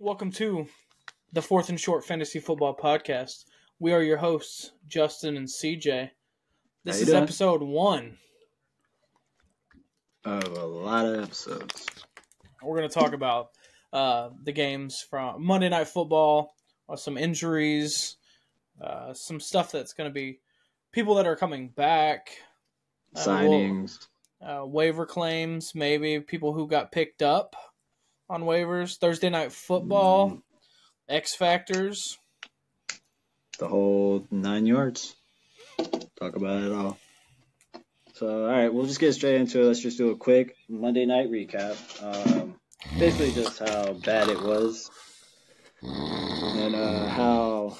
Welcome to the Fourth and Short Fantasy Football Podcast. We are your hosts, Justin and CJ. This is doing? episode 1. Of a lot of episodes. We're going to talk about the games from Monday Night Football, some injuries, some stuff that's going to be people that are coming back, Signings. Waiver claims, maybe people who got picked up on waivers, Thursday Night Football, X Factors. The whole 9 yards. Talk about it all. So, all right, we'll just get straight into it. Let's just do a quick Monday night recap. Basically just how bad it was and how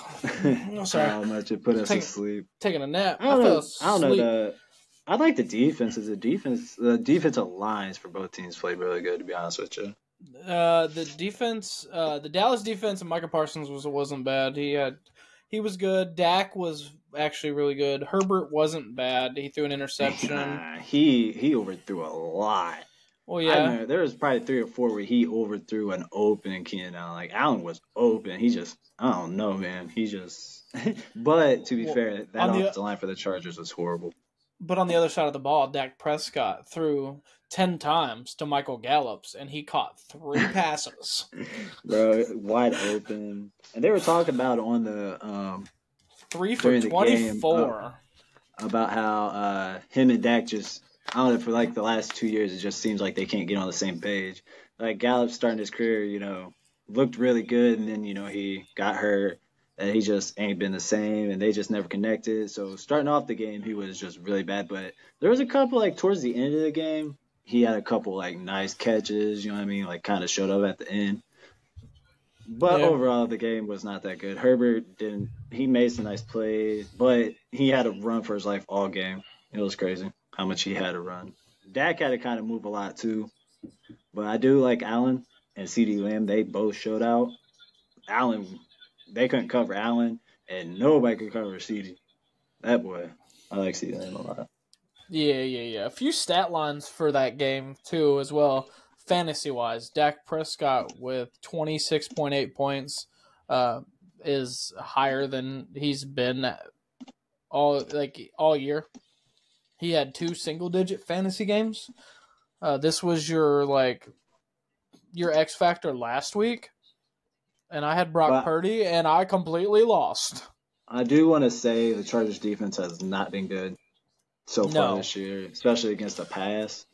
much it put us to sleep. Taking a nap. I don't know. I like the defenses. The defensive lines for both teams played really good, to be honest with you. The defense, the Dallas defense and Micah Parsons wasn't bad. He was good. Dak was actually really good. Herbert wasn't bad. He threw an interception. He overthrew a lot. Well, yeah. There was probably 3 or 4 where he overthrew an open Keenan Allen. Like, Allen was open. I don't know, man. But to be fair, that offensive line for the Chargers was horrible. But on the other side of the ball, Dak Prescott threw 10 times to Michael Gallups, and he caught 3 passes. Bro, wide open. And they were talking about on the 3 for 24 about how him and Dak just, I don't know, for like the last 2 years, it just seems like they can't get on the same page. Like Gallup starting his career, looked really good, and then he got hurt. And he just ain't been the same, and they just never connected. So starting off the game, he was just really bad. But there was a couple, towards the end of the game, he had a couple, nice catches, you know what I mean? Kind of showed up at the end. But overall, the game was not that good. Herbert he made some nice plays, but he had to run for his life all game. It was crazy how much he had to run. Dak had to kind of move a lot, too. But I do like Allen and CeeDee Lamb. They both showed out. They couldn't cover Allen, and nobody could cover CeeDee. That boy, I like CeeDee Lamb a lot. Yeah. A few stat lines for that game, too, as well. Fantasy-wise, Dak Prescott with 26.8 points is higher than he's been all year. He had 2 single-digit fantasy games. This was your X Factor last week. And I had Brock Purdy, and I completely lost. I do want to say the Chargers defense has not been good so far this year, especially against the pass.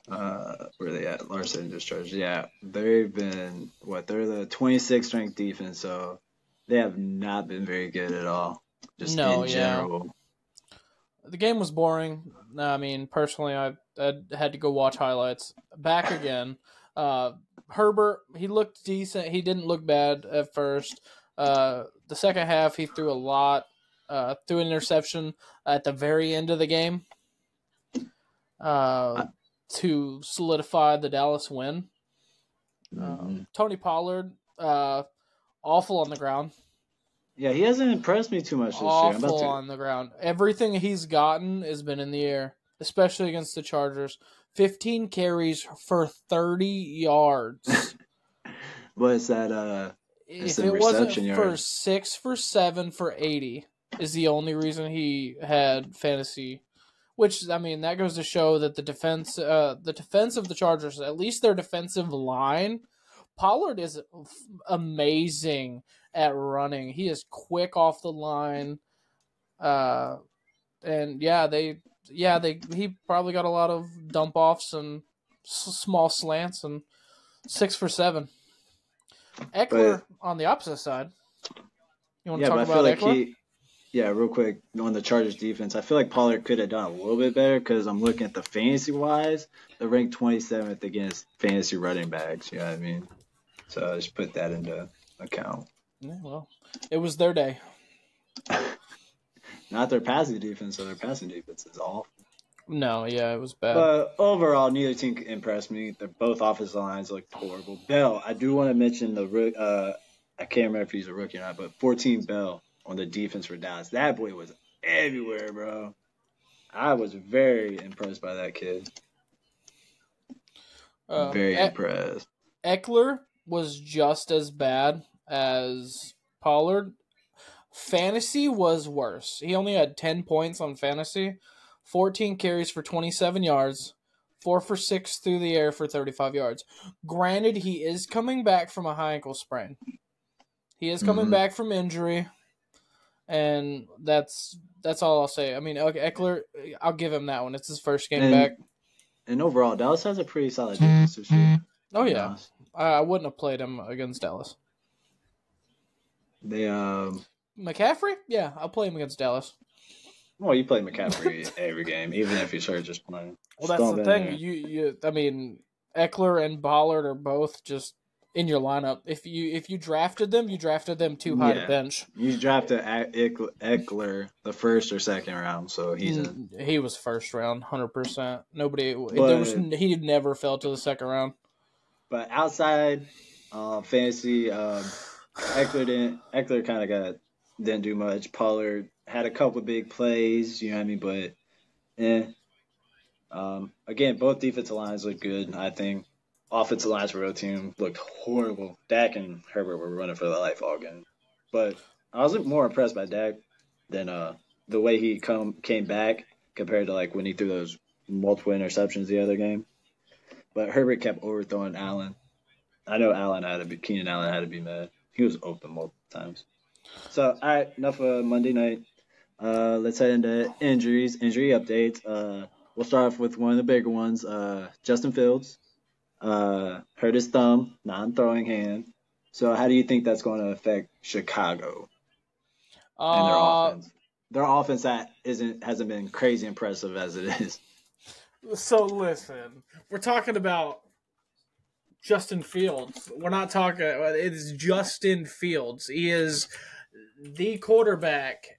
Where are they at? Larson just Chargers. Yeah, they've been, they're the 26th ranked defense, so they have not been very good at all, just in general. The game was boring. I mean, personally, I had to go watch highlights. Back again. Herbert, he looked decent. He didn't look bad at first. The second half, he threw a lot. Threw an interception at the very end of the game to solidify the Dallas win. Tony Pollard, awful on the ground. Yeah, he hasn't impressed me too much this year. Awful on the ground. Everything he's gotten has been in the air, especially against the Chargers. 15 carries for 30 yards. What's that? If it wasn't for 6 for 7 for 80 is the only reason he had fantasy. Which, I mean, that goes to show that the defense of the Chargers, at least their defensive line, Pollard is amazing at running. He is quick off the line. He probably got a lot of dump offs and small slants and 6 for 7. Eckler on the opposite side. You want to talk about Eckler? Real quick on the Chargers defense. I feel like Pollard could have done a little bit better because I'm looking at the fantasy wise. They're ranked 27th against fantasy running backs. You know what I mean? So I just put that into account. Yeah, well, it was their day. Not their passing defense, so their passing defense is awful. No, yeah, it was bad. But overall, neither team impressed me. They're both offensive lines looked horrible. Bell, I do want to mention I can't remember if he's a rookie or not, but 14 Bell on the defense for Dallas. That boy was everywhere, bro. I was very impressed by that kid. Very impressed. Eckler was just as bad as Pollard. Fantasy was worse. He only had 10 points on fantasy, 14 carries for 27 yards, 4 for 6 through the air for 35 yards. Granted, he is coming back from a high ankle sprain. He is coming back from injury, and that's all I'll say. I mean, Eckler, I'll give him that one. It's his first game back. And overall, Dallas has a pretty solid defense this year. Oh, yeah. I wouldn't have played him against Dallas. They McCaffrey? Yeah, I'll play him against Dallas. Well, you play McCaffrey every game, even if he's hurt just playing. Well, that's the thing. I mean, Eckler and Pollard are both just in your lineup. If you drafted them too high to bench. You drafted Eckler the first or second round, so he's in. He was first round, 100%. He never fell to the second round. But outside fantasy, Eckler kind of didn't do much. Pollard had a couple of big plays, you know what I mean? But again, both defensive lines look good. I think offensive lines for both team looked horrible. Dak and Herbert were running for their life all game. But I was more impressed by Dak than the way he came back compared to like when he threw those multiple interceptions the other game. But Herbert kept overthrowing Allen. I know Keenan Allen had to be mad. He was open multiple times. So, all right, enough of Monday night. Let's head into injury updates. We'll start off with one of the bigger ones. Justin Fields hurt his thumb, non-throwing hand. So, how do you think that's going to affect Chicago and their offense? Their offense hasn't been crazy impressive as it is. So listen, we're talking about Justin Fields. We're not talking. It's Justin Fields. He is the quarterback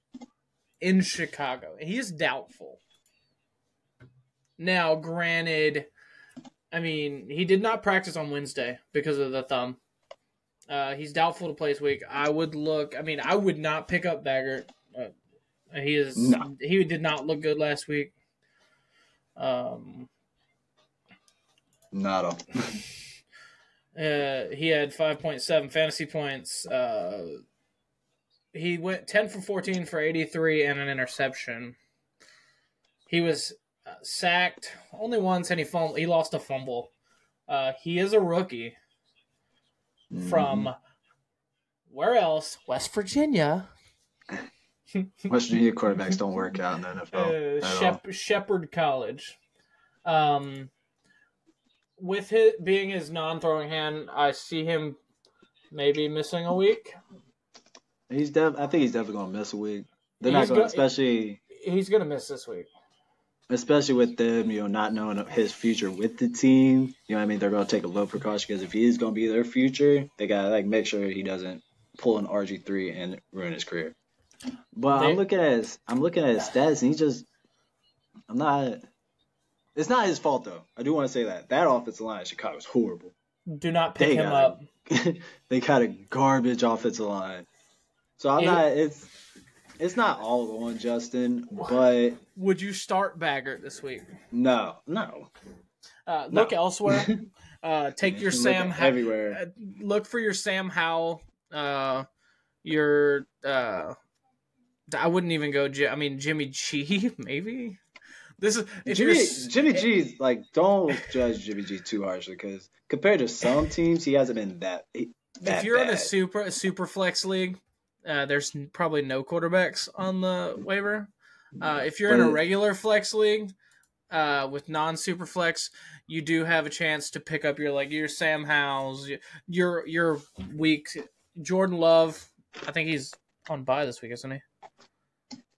in Chicago. He is doubtful. Now, granted, I mean, he did not practice on Wednesday because of the thumb. He's doubtful to play this week. I would not pick up Baggert. He did not look good last week. Not he had 5.7 fantasy points. He went 10 for 14 for 83 and an interception. He was sacked only once, and he lost a fumble. He is a rookie from where else? West Virginia. West Virginia quarterbacks don't work out in the NFL. Shepherd College. With it being his non-throwing hand, I see him maybe missing a week. I think he's definitely going to miss a week. He's going to miss this week. Especially with them, not knowing his future with the team. You know what I mean? They're going to take a low precaution because if he is going to be their future, they got to make sure he doesn't pull an RG3 and ruin his career. But I'm looking at his stats, and it's not his fault though. I do want to say that offensive line in Chicago is horrible. Do not pick him up. They got a garbage offensive line. So it's not all on Justin, but would you start Baggert this week? No. Look elsewhere. Take your Sam everywhere. Look for your Sam Howell. Your I wouldn't even go. Jimmy G maybe. This is Jimmy G's like, don't judge Jimmy G too harshly because compared to some teams, he hasn't been that. If you're bad. in a super flex league, there's probably no quarterbacks on the waiver. If you're in a regular flex league with non-super flex, you do have a chance to pick up your Sam Howells, your weak Jordan Love. I think he's on bye this week, isn't he?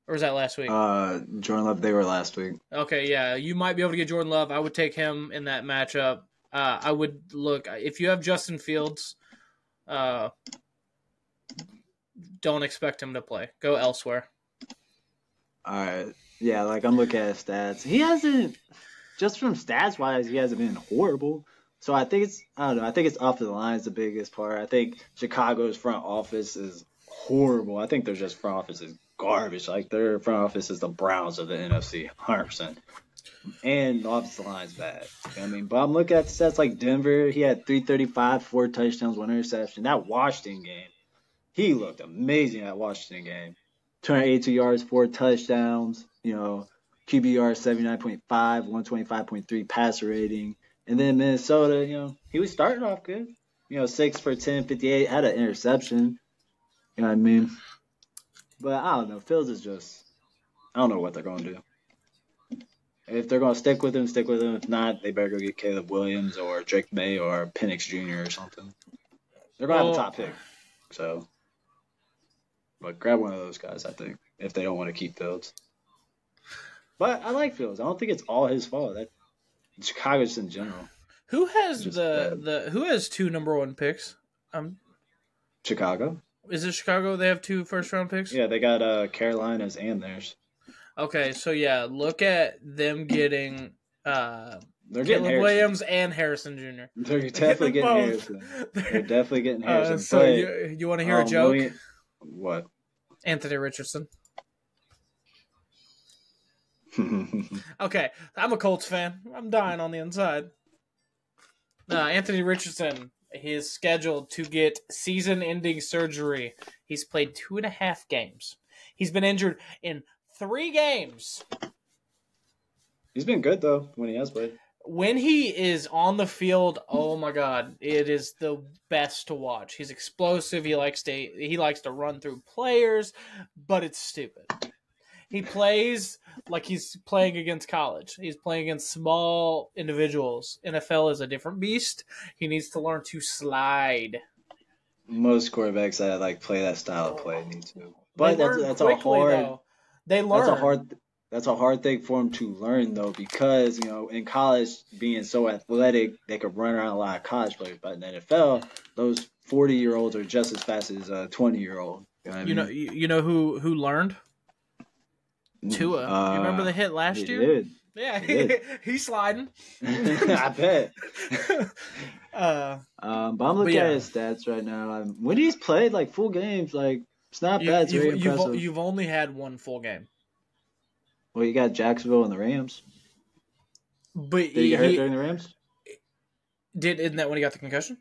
Or was that last week? Jordan Love, they were last week. Okay, yeah. You might be able to get Jordan Love. I would take him in that matchup. I would look. If you have Justin Fields, don't expect him to play. Go elsewhere. All right. Yeah, I'm looking at his stats. He hasn't, just from stats-wise, he hasn't been horrible. So I think it's off the line is the biggest part. I think Chicago's front office is horrible. I think their front office is garbage. Their front office is the Browns of the NFC, 100%. And the offensive line's bad. I mean, but I'm looking at the stats like Denver. He had 335, 4 touchdowns, 1 interception. That Washington game, he looked amazing at Washington game. 282 yards, 4 touchdowns. QBR 79.5, 125.3 passer rating. And then Minnesota, he was starting off good. 6 for 10, 58, had an interception. You know what I mean? But I don't know. Fields is just, I don't know what they're going to do. If they're going to stick with him, stick with him. If not, they better go get Caleb Williams or Drake May or Penix Jr. or something. They're going to have a top pick. So, but grab one of those guys, I think, if they don't want to keep Fields. But I like Fields. I don't think it's all his fault. Chicago just in general. Who has who has 2 number 1 picks? Chicago. Is it Chicago? They have 2 first-round picks? Yeah, they got Carolina's and theirs. Okay, so yeah, look at them getting they're getting Caleb Williams and Harrison Jr. They're definitely getting Harrison. They're definitely getting Harrison. So you want to hear a joke? What? Anthony Richardson. Okay, I'm a Colts fan. I'm dying on the inside. Anthony Richardson, he is scheduled to get season-ending surgery. He's played 2.5 games. He's been injured in 3 games. He's been good, though, when he has played. When he is on the field, oh my God, it is the best to watch. He's explosive. He likes to run through players, but it's stupid. He plays like he's playing against college. He's playing against small individuals. NFL is a different beast. He needs to learn to slide. Most quarterbacks that play that style of play need to. But that's quickly, a hard. Though. They learn. That's a hard thing for him to learn though, because in college, being so athletic, they could run around a lot of college players. But in the NFL, those 40-year-olds are just as fast as a 20-year-old. You know who learned? Tua. You remember the hit last year? Did. Yeah, he's sliding. I bet. But I'm looking at his stats right now. When he's played full games, it's not bad. It's very impressive. You've only had 1 full game. Well, you got Jacksonville and the Rams. But did he get hurt during the Rams? Isn't that when he got the concussion?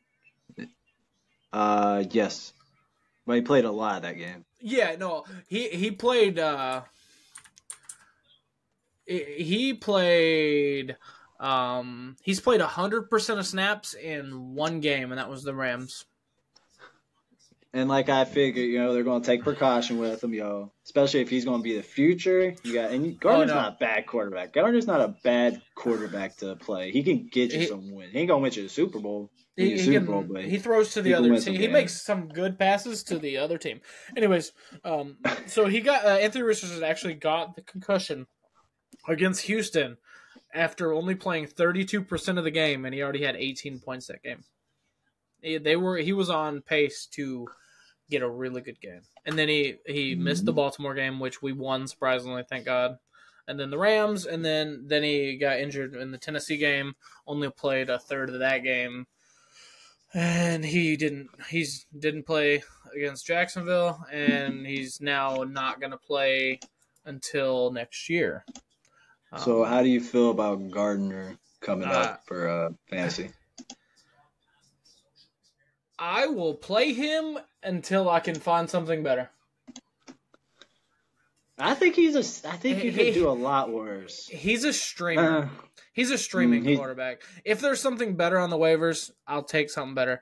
Yes. But he played a lot of that game. Yeah, no, he played. He played. He's played 100% of snaps in 1 game, and that was the Rams. And I figured, they're going to take precaution with him, especially if he's going to be the future. Gardner's not a bad quarterback. Gardner's not a bad quarterback to play. He can get you some wins. He ain't going to win you the Super Bowl. He throws to the other team. He makes some good passes to the other team. Anyways, so he got Anthony Richardson actually got the concussion against Houston after only playing 32% of the game, and he already had 18 points that game. He was on pace to get a really good game. And then he missed the Baltimore game, which we won, surprisingly, thank God. And then the Rams, and then he got injured in the Tennessee game, only played a third of that game. And he didn't play against Jacksonville, and he's now not going to play until next year. So how do you feel about Gardner coming up for fantasy? I will play him until I can find something better. I think he could do a lot worse. He's a streamer. He's a streaming quarterback. If there's something better on the waivers, I'll take something better.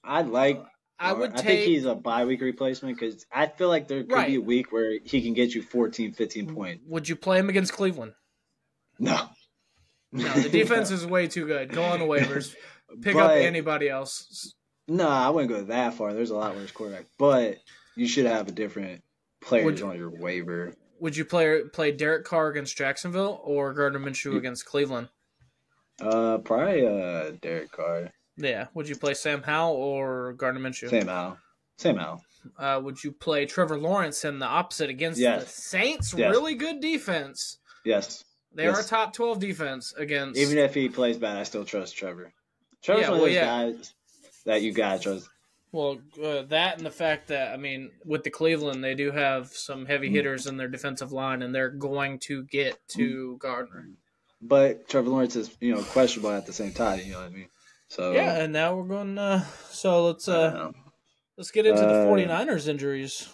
I think he's a bye week replacement because I feel like there could be a week where he can get you 14, 15 points. Would you play him against Cleveland? No. No, the defense is way too good. Go on the waivers. Pick up anybody else. No, I wouldn't go that far. There's a lot worse quarterback. But you should have a different players on your waiver. Would you play Derek Carr against Jacksonville or Gardner Minshew against Cleveland? Probably Derek Carr. Yeah. Would you play Sam Howell or Gardner Minshew? Sam Howell. Would you play Trevor Lawrence in the opposite against the Saints? Yes. Really good defense. Yes. They are a top 12 defense against. Even if he plays bad, I still trust Trevor. Trevor's one of those guys that you gotta trust. Well, that and the fact that, with the Cleveland, they do have some heavy hitters in their defensive line, and they're going to get to Gardner. but Trevor Lawrence is, questionable at the same time. You know what I mean? So yeah, and now we're going. So let's get into the 49ers injuries.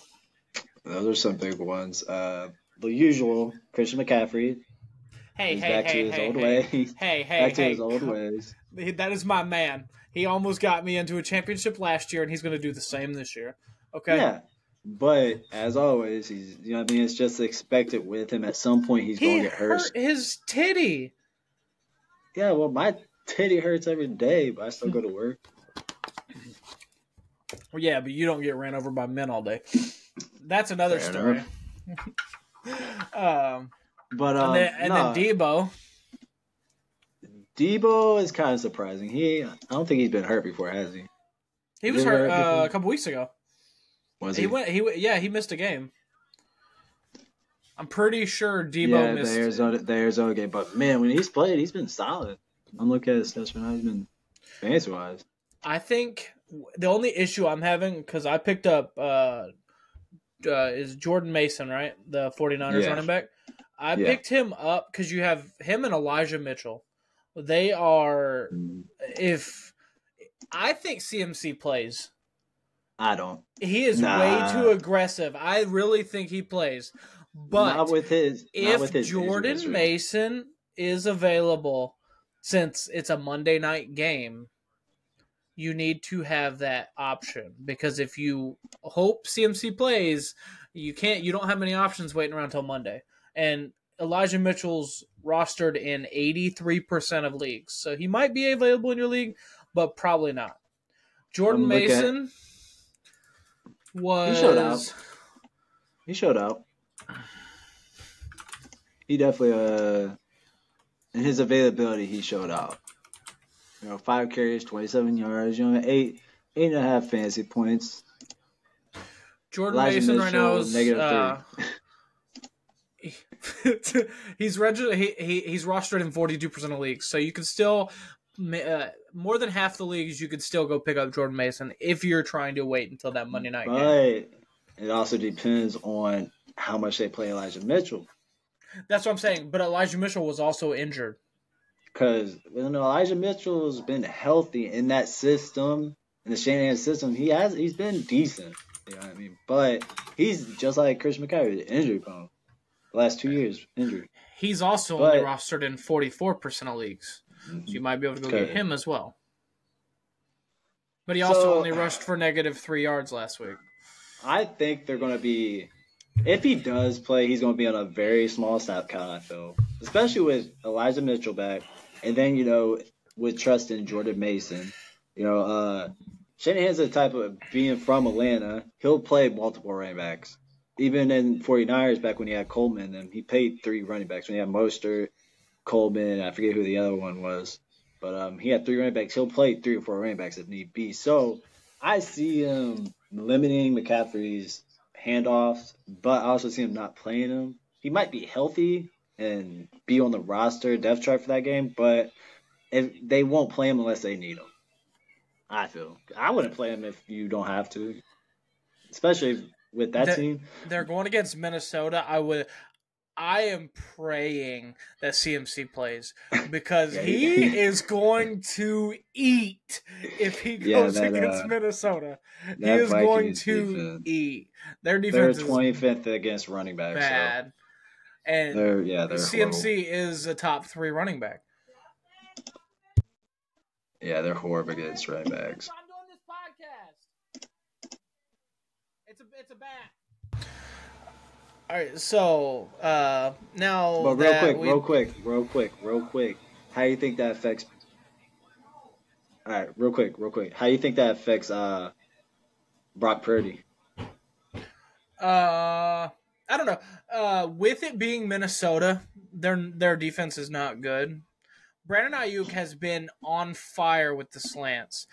Those are some big ones. The usual Christian McCaffrey. He's back to his old ways. Back to his old ways. That is my man. He almost got me into a championship last year, and he's going to do the same this year. Okay. Yeah. But as always, he's it's just expected with him. At some point, he's going to get hurt. His titty. Yeah, well, my titty hurts every day, but I still go to work. Well, yeah, but you don't get ran over by men all day. That's another story. But then Debo. Debo is kind of surprising. I don't think he's been hurt before, has he? He was hurt a couple weeks ago. Was he? He missed a game. I'm pretty sure Debo missed the Arizona game. But man, when he's played, he's been solid. I'm looking at his stats right now. He's been fantasy wise. I think the only issue I'm having, because I picked up is Jordan Mason, right? The 49ers running back. I picked him up because you have him and Elijah Mitchell. They are, if I think CMC plays. I don't. He is way too aggressive. I really think he plays. But if Jordan Mason is available, since it's a Monday night game, you need to have that option. Because if you hope CMC plays, you don't have many options waiting around until Monday. And Elijah Mitchell's rostered in 83% of leagues. So he might be available in your league, but probably not. Jordan Mason was... He showed out. He definitely, in his availability, he showed out. 5 carries, 27 yards, 8.5 fantasy points. Jordan Mason right now is -3. he's rostered in 42% of leagues, so you can still more than half the leagues you could still go pick up Jordan Mason if you're trying to wait until that Monday night game. But it also depends on how much they play Elijah Mitchell. That's what I'm saying. But Elijah Mitchell was also injured. Because Elijah Mitchell has been healthy in that system, in the Shanahan system. He's been decent. You know what I mean? But he's just like Christian McCaffrey, injury prone. The last 2 years, injured. He's also only rostered in 44% of leagues. So you might be able to go get him as well. But he also only rushed for -3 yards last week. I think they're going to be... If he does play, he's going to be on a very small snap count, I feel. Especially with Elijah Mitchell back. And then, with trust in Jordan Mason. Shanahan's the type of, being from Atlanta, he'll play multiple running backs. Even in 49ers, back when he had Coleman and them, he paid 3 running backs. When he had Mostert, Coleman, I forget who the other one was. But he had 3 running backs. He'll play 3 or 4 running backs if need be. So I see him limiting McCaffrey's handoffs, but I also see him not playing him. He might be healthy and be on the roster depth chart for that game, but if they won't play him unless they need him. I feel. I wouldn't play him if you don't have to, especially with that team. They're going against Minnesota. I am praying that CMC plays because he is going to eat if he goes against Minnesota. He is going to eat. Their defense is 25th against running backs. Bad. So. And they're CMC horrible. is a top 3 running back. Yeah, they're horrible against running backs. I'm doing this podcast. It's a bat. All right, so now. But real quick. How do you think that affects? All right, real quick. How do you think that affects Brock Purdy? I don't know. With it being Minnesota, their defense is not good. Brandon Ayuk has been on fire with the slants.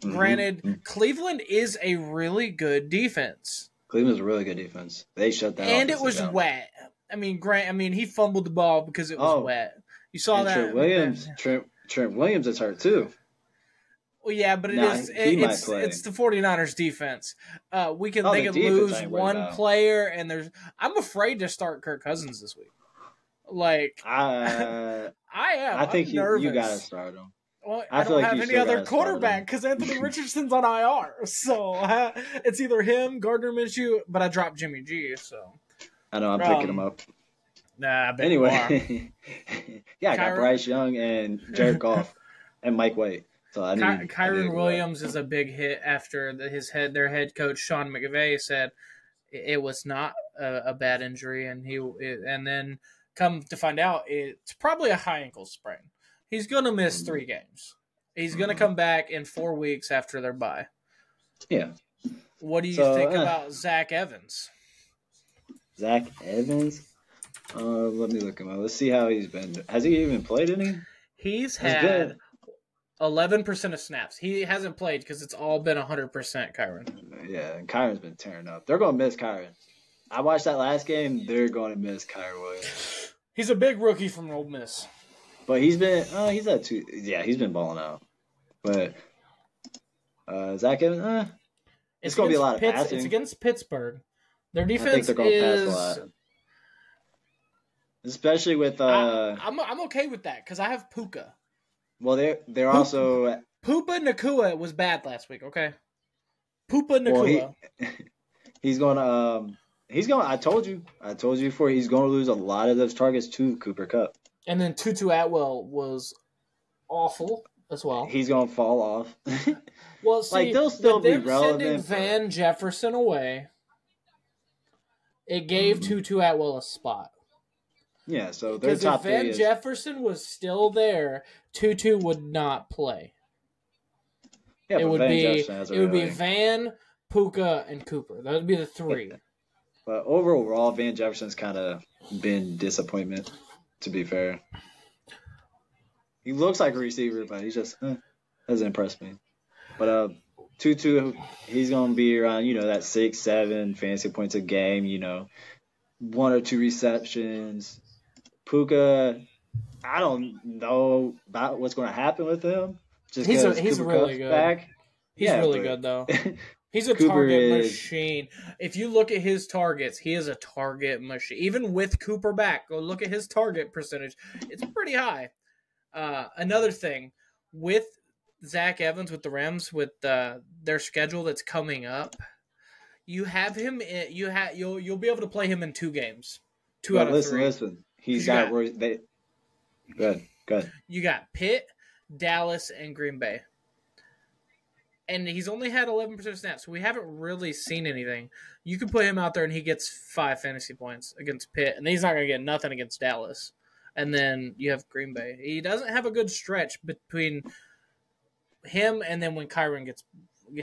Granted, Cleveland is a really good defense. Cleveland's a really good defense. They shut down. And it was wet. I mean, he fumbled the ball because it was wet. You saw that. Trent Williams is hurt too. Well, yeah, but it's the 49ers defense. They can lose one player, and I'm afraid to start Kirk Cousins this week. Like, I am. I think I'm nervous. you gotta start him. Well, I don't have any other quarterback because Anthony Richardson's on IR. So it's either him, Gardner Minshew, but I dropped Jimmy G. So I know I'm picking him up. Nah, I bet anyway, yeah, I got Bryce Young and Jared Goff and Mike White. So I need Kyron Williams is a big hit after their head coach Sean McVay said it was not a bad injury, and then come to find out it's probably a high ankle sprain. He's gonna miss 3 games. He's gonna come back in 4 weeks after their bye. Yeah. What do you think about Zach Evans? Zach Evans? Let me look him up. Let's see how he's been. Has he even played any? He's had 11% of snaps. He hasn't played because it's all been 100%, Kyron. Yeah, and Kyron's been tearing up. They're going to miss Kyron. I watched that last game. They're going to miss Kyron Williams. He's a big rookie from Ole Miss. But he's been, he's at 2. Yeah, he's been balling out. But Zach Evans, it's going to be a lot of passing. It's against Pittsburgh. Their defense I think they're going to pass a lot. Especially with I'm okay with that because I have Puka. Well, they're also Puka Nacua was bad last week. Okay, Puka Nacua. Well, he's going to I told you before. He's going to lose a lot of those targets to Cooper Kupp. And then Tutu Atwell was awful as well. He's going to fall off. Well, see, like they'll still be relevant. Sending Van Jefferson away, it gave Tutu Atwell a spot. Yeah, so their top 3 if Van Jefferson was still there, Tutu would not play. Yeah, it would be Van, Puka, and Cooper. That would be the 3. But overall, Van Jefferson's kind of been disappointment. To be fair, he looks like a receiver, but he just doesn't impress me. But Tutu, he's gonna be around that 6-7 fantasy points a game. 1 or 2 receptions. Puka, I don't know about what's going to happen with him. Just he's really good. Back. He's really good though. He's a target machine. If you look at his targets, he is a target machine. Even with Cooper back, go look at his target percentage. It's pretty high. Another thing with Zach Evans with the Rams, with their schedule that's coming up, you have him. You'll be able to play him in 2 games. 2 out of 3. Listen. He's got where they. Good. You got Pitt, Dallas, and Green Bay, and he's only had 11% of snaps, so we haven't really seen anything. You can put him out there, and he gets 5 fantasy points against Pitt, and he's not going to get nothing against Dallas. And then you have Green Bay. He doesn't have a good stretch between him and then when Kyron gets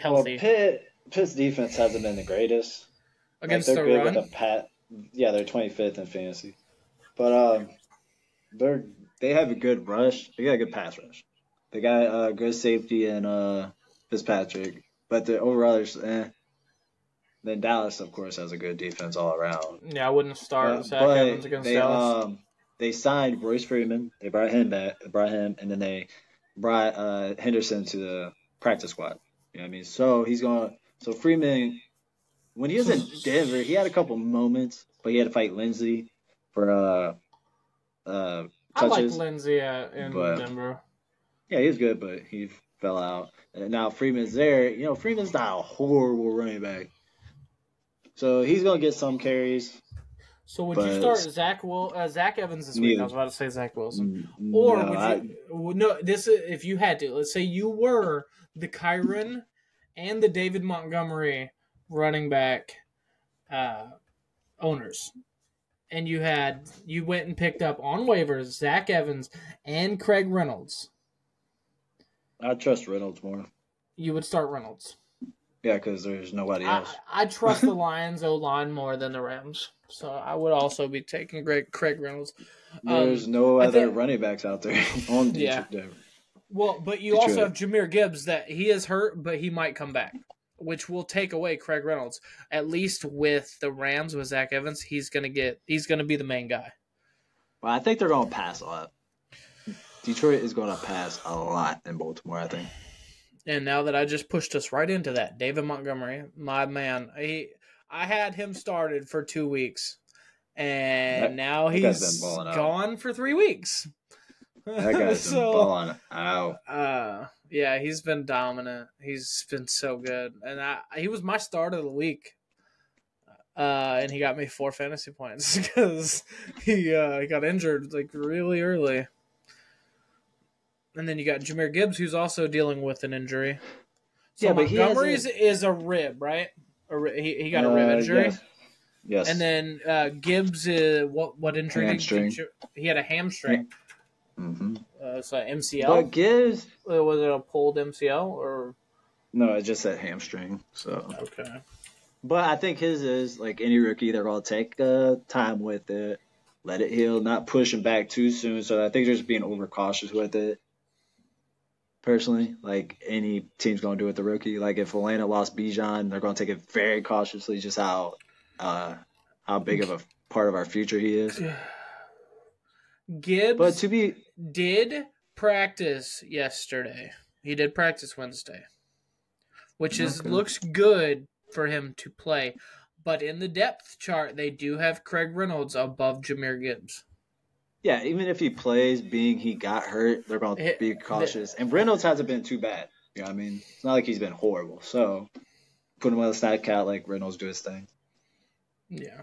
healthy. Well, Pitt's defense hasn't been the greatest against the run. They're 25th in fantasy. But they have a good rush. They got a good pass rush. They got a good safety in Fitzpatrick. But the overall, then Dallas, of course, has a good defense all around. Yeah, I wouldn't start Zach Evans against Dallas. They signed Royce Freeman. They brought him back. And then they brought Henderson to the practice squad. You know what I mean? So Freeman, when he was in Denver, he had a couple moments, but he had to fight Lindsey for touches. I like Lindsey in Denver. Yeah, he was good, but he fell out. And now Freeman's there. Freeman's not a horrible running back. So he's going to get some carries. So would you start Zach Evans this week? I was about to say Zach Wilson. Or if you had to, let's say you were the Kyron and the David Montgomery running back owners. And you went and picked up on waivers Zach Evans and Craig Reynolds. I trust Reynolds more. You would start Reynolds. Yeah, because there's nobody else. I trust the Lions O-line more than the Rams, so I would also be taking Craig Reynolds. There's no other running backs out there on Detroit. Yeah. Well, but you also have Jahmyr Gibbs that he is hurt, but he might come back, which will take away Craig Reynolds. At least with the Rams with Zach Evans, he's gonna be the main guy. Well, I think they're gonna pass a lot. Detroit is gonna pass a lot in Baltimore, I think. And now that I just pushed us right into that, David Montgomery, my man, I had him started for 2 weeks, And now he's gone for 3 weeks. That guy's been balling out. Yeah, he's been dominant. He's been so good. And he was my start of the week. And he got me 4 fantasy points because he got injured like really early. And then you got Jahmyr Gibbs, who's also dealing with an injury. So but Montgomery's is a rib, right? He got a rib injury. Yes. And then Gibbs, what injury? Hamstring. He had a hamstring. Mm-hmm. So MCL. But Gibbs, was it a pulled MCL or? No, it just said hamstring. So okay. But I think his is like any rookie. They're gonna take time with it, let it heal, not push him back too soon. So I think they're just being overcautious with it. Personally, like any team's gonna do with the rookie. Like if Atlanta lost Bijan, they're gonna take it very cautiously, just how big of a part of our future he is. Gibbs did practice yesterday. He did practice Wednesday, which looks good for him to play. But in the depth chart, they do have Craig Reynolds above Jahmyr Gibbs. Yeah, even if he plays, being he got hurt, they're going to be cautious. And Reynolds hasn't been too bad. You know what I mean? It's not like he's been horrible. So put him on the stat count, like Reynolds do his thing. Yeah,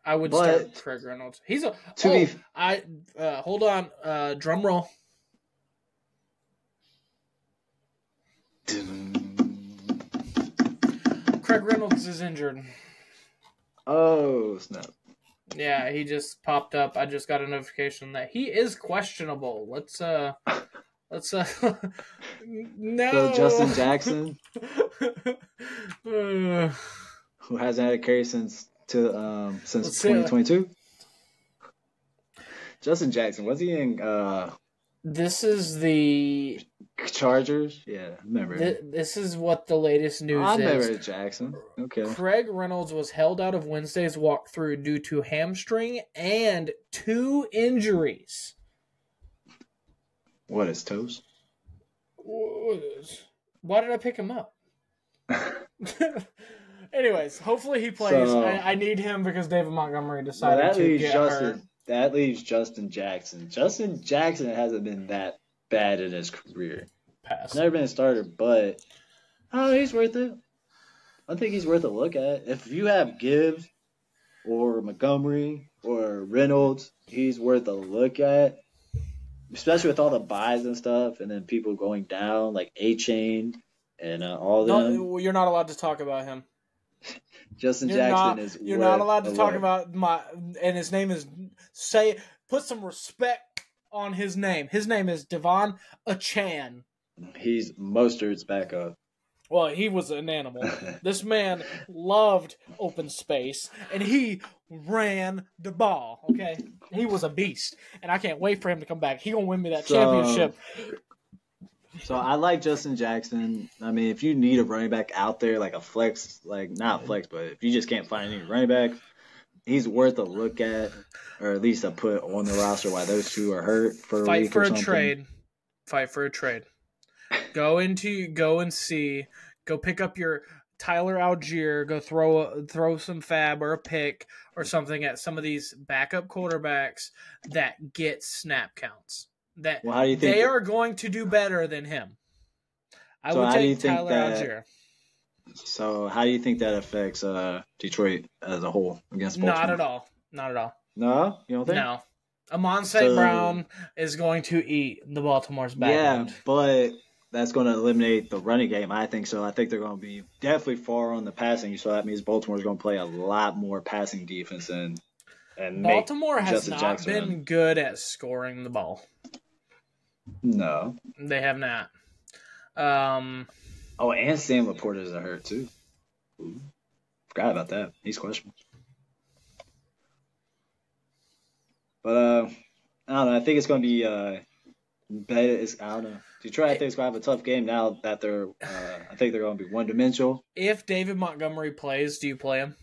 I would start Craig Reynolds. He's a hold on, drum roll. Craig Reynolds is injured. Oh snap! Yeah, he just popped up. I just got a notification that he is questionable. Let's no. So Justin Jackson, who hasn't had a carry since 2022. Justin Jackson, was he in? This is the Chargers. Yeah, I remember. This is what the latest news is. I remember Jackson. Okay. Craig Reynolds was held out of Wednesday's walkthrough due to hamstring and 2 injuries. What is toes? Why did I pick him up? Anyways, hopefully he plays. So, I need him because David Montgomery decided to get hurt. That leaves Justin Jackson. Justin Jackson hasn't been that bad in his career. Never been a starter, but he's worth it. I think he's worth a look at. If you have Gibbs or Montgomery or Reynolds, he's worth a look at. Especially with all the buys and stuff, and then people going down like A-Chain and all them. No, you're not allowed to talk about him. Justin Jackson is. You're not allowed to talk about and his name is. Put some respect on his name. His name is Devon Achane. He's Mostert's backup. Well, he was an animal. This man loved open space, and he ran the ball, okay? He was a beast, and I can't wait for him to come back. He going to win me that championship. So I like Justin Jackson. I mean, if you need a running back out there, like a flex, like not flex, but if you just can't find any running backs, he's worth a look at, or at least a put on the roster while those two are hurt for a week or something. Fight for a trade. Go and see. Go pick up your Tyler Algier. Go throw some fab or a pick or something at some of these backup quarterbacks that get snap counts. How do you think they are going to do better than him? I would take Tyler Algier. So how do you think that affects Detroit as a whole against Baltimore? Not at all. No? You don't think? No. Amon St. Brown is going to eat the Baltimore's back end. But that's going to eliminate the running game, I think so. I think they're going to be definitely far on the passing, so that means Baltimore's going to play a lot more passing defense and Baltimore has not been good at scoring the ball. No. They have not. And Sam Laporta is hurt too. Ooh. Forgot about that. He's questionable. But I don't know. I think it's going to be better. I don't know. Detroit, I think, is going to have a tough game now that they're. I think they're going to be one-dimensional. If David Montgomery plays, do you play him?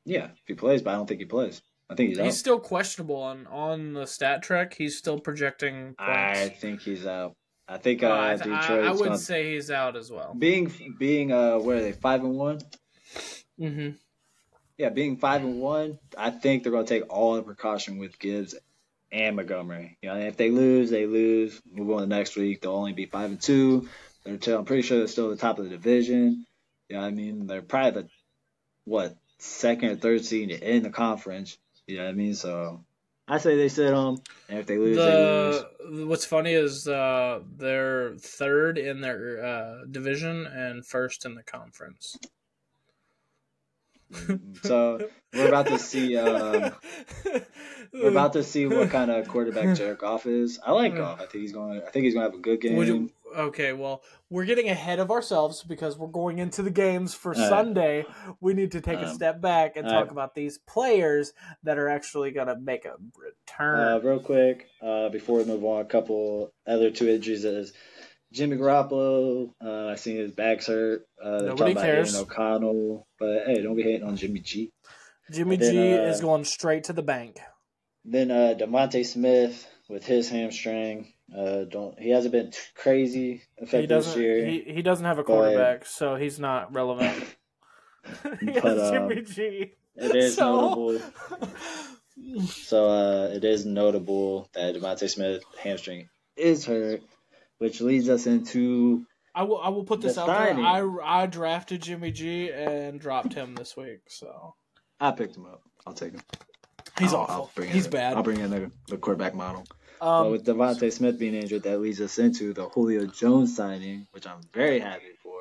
Yeah, if he plays, but I don't think he plays. I think he's out. He's still questionable on the stat track. He's still projecting points. I think he's out. I think Detroit. I would say he's out as well. Being where are they 5-1? Mm-hmm. being 5-1, I think they're going to take all the precaution with Gibbs and Montgomery. You know, and if they lose, they lose. Move on to next week. They'll only be 5-2. I'm pretty sure they're still the top of the division. Yeah, I mean, they're probably second or third seed in the conference. You know what I mean? So I say they sit them, and if they lose, they lose. What's funny is they're third in their division and first in the conference. So we're about to see. We're about to see what kind of quarterback Jared Goff is. I like Goff. I think he's going to have a good game. Okay, well, we're getting ahead of ourselves because we're going into the games for Sunday. We need to take a step back and talk about these players that are actually going to make a return. Real quick, before we move on, a couple other two injuries is Jimmy Garoppolo. I seen his back's hurt. Nobody cares. Aiden O'Connell, but hey, don't be hating on Jimmy G. Jimmy G is going straight to the bank. Then Devontae Smith with his hamstring. He hasn't been crazy effective this year. He doesn't have a quarterback, so he's not relevant. But Jimmy G. It is notable. So it is notable that Devontae Smith hamstring is hurt, which leads us into. I will put this out there. I drafted Jimmy G and dropped him this week, so I picked him up. I'll take him. He's awful. He's bad. I'll bring in the quarterback model. But with Devontae Smith being injured, that leads us into the Julio Jones signing, which I'm very happy for,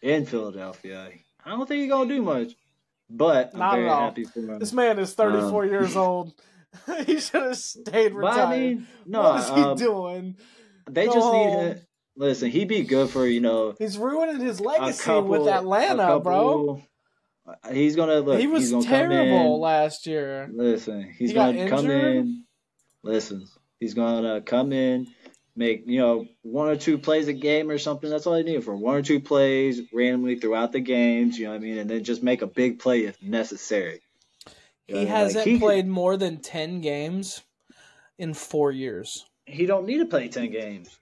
in Philadelphia. I don't think he's going to do much, but I'm very happy for him. This man is 34 years old. He should have stayed retired. I mean, no, what is he doing? They just need him. Listen, he'd be good for, He's ruining his legacy with Atlanta, bro. He's going to look. He was terrible last year. Listen, he's going to come in. Listen. He's going to come in, make, one or two plays a game or something. That's all I need for 1 or 2 plays randomly throughout the games, you know what I mean? And then just make a big play if necessary. He hasn't played more than 10 games in 4 years. He don't need to play 10 games.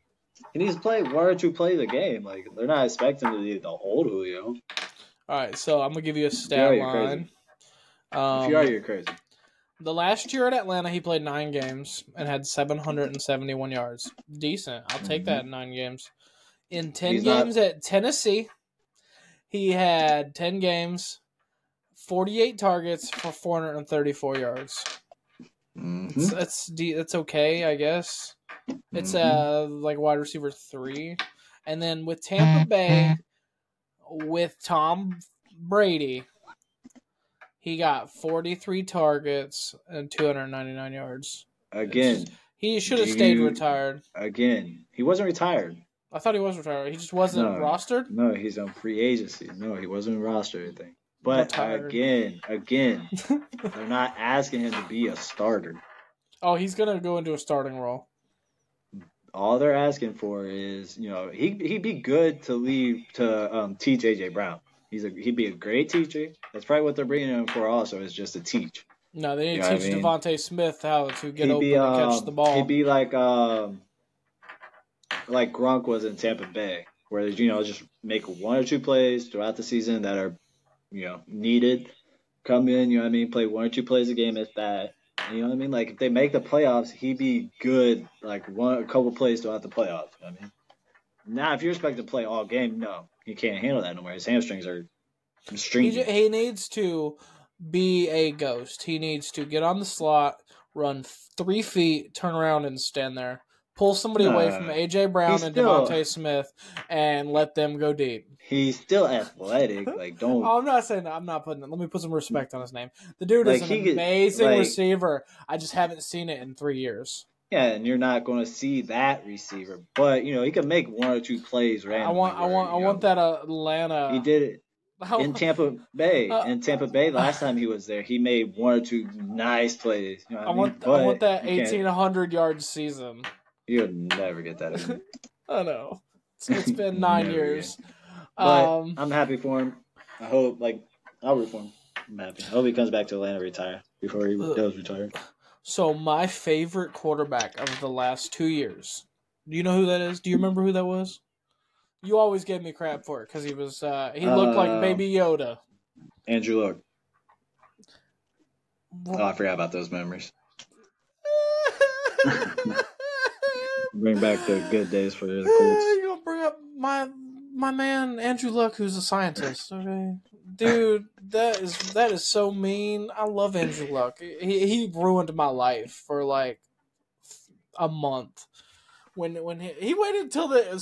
He needs to play 1 or 2 plays a game. Like, they're not expecting him to be the old Julio. All right, so I'm going to give you a stat line. If you are, you're crazy. The last year at Atlanta, he played 9 games and had 771 yards. Decent. I'll take that in 9 games. In 10 games at Tennessee, he had 10 games, 48 targets for 434 yards. That's okay, I guess. It's like wide receiver 3. And then with Tampa Bay, with Tom Brady, he got 43 targets and 299 yards. Again. He should have stayed retired. Again. He wasn't retired. I thought he was retired. He just wasn't rostered? No, he's on free agency. No, he wasn't rostered or anything. But again, they're not asking him to be a starter. Oh, he's going to go into a starting role. All they're asking for is, he'd be good to leave to teach A.J. Brown. He'd be a great teacher. That's probably what they're bringing him for also, is just to teach. No, they need to teach Devontae Smith how to get open and catch the ball. He'd be like Gronk was in Tampa Bay, where, just make 1 or 2 plays throughout the season that are, needed. Come in, play 1 or 2 plays a game if that. You know what I mean? Like, if they make the playoffs, he'd be good, like, a couple plays throughout the playoffs. You know what I mean? Now, if you're expected to play all game, no. He can't handle that no more. His hamstrings are stringy. He needs to be a ghost. He needs to get on the slot, run 3 feet, turn around and stand there. Pull somebody away from A.J. Brown and Devontae Smith and let them go deep. He's still athletic. Like, don't. I'm not saying that. I'm not putting it. Let me put some respect on his name. The dude is an amazing receiver. I just haven't seen it in 3 years. Yeah, and you're not going to see that receiver, but he can make 1 or 2 plays randomly. I want that Atlanta. He did it in Tampa Bay. In Tampa Bay, last time he was there, he made 1 or 2 nice plays. You know I want that 1,800-yard season. You'll never get that again. I know. It's been 9 years. But I'm happy for him. I hope, I'll root for him. I'm happy. I hope he comes back to Atlanta retire before he does retire. So my favorite quarterback of the last 2 years. Do you know who that is? Do you remember who that was? You always gave me crap for it because he was he looked like Baby Yoda. Andrew Luck. Oh, I forgot about those memories. Bring back the good days for the Colts. You're gonna bring up my man Andrew Luck, who's a scientist. Okay, dude, that is so mean. I love Andrew Luck. He ruined my life for like a month. When he waited until the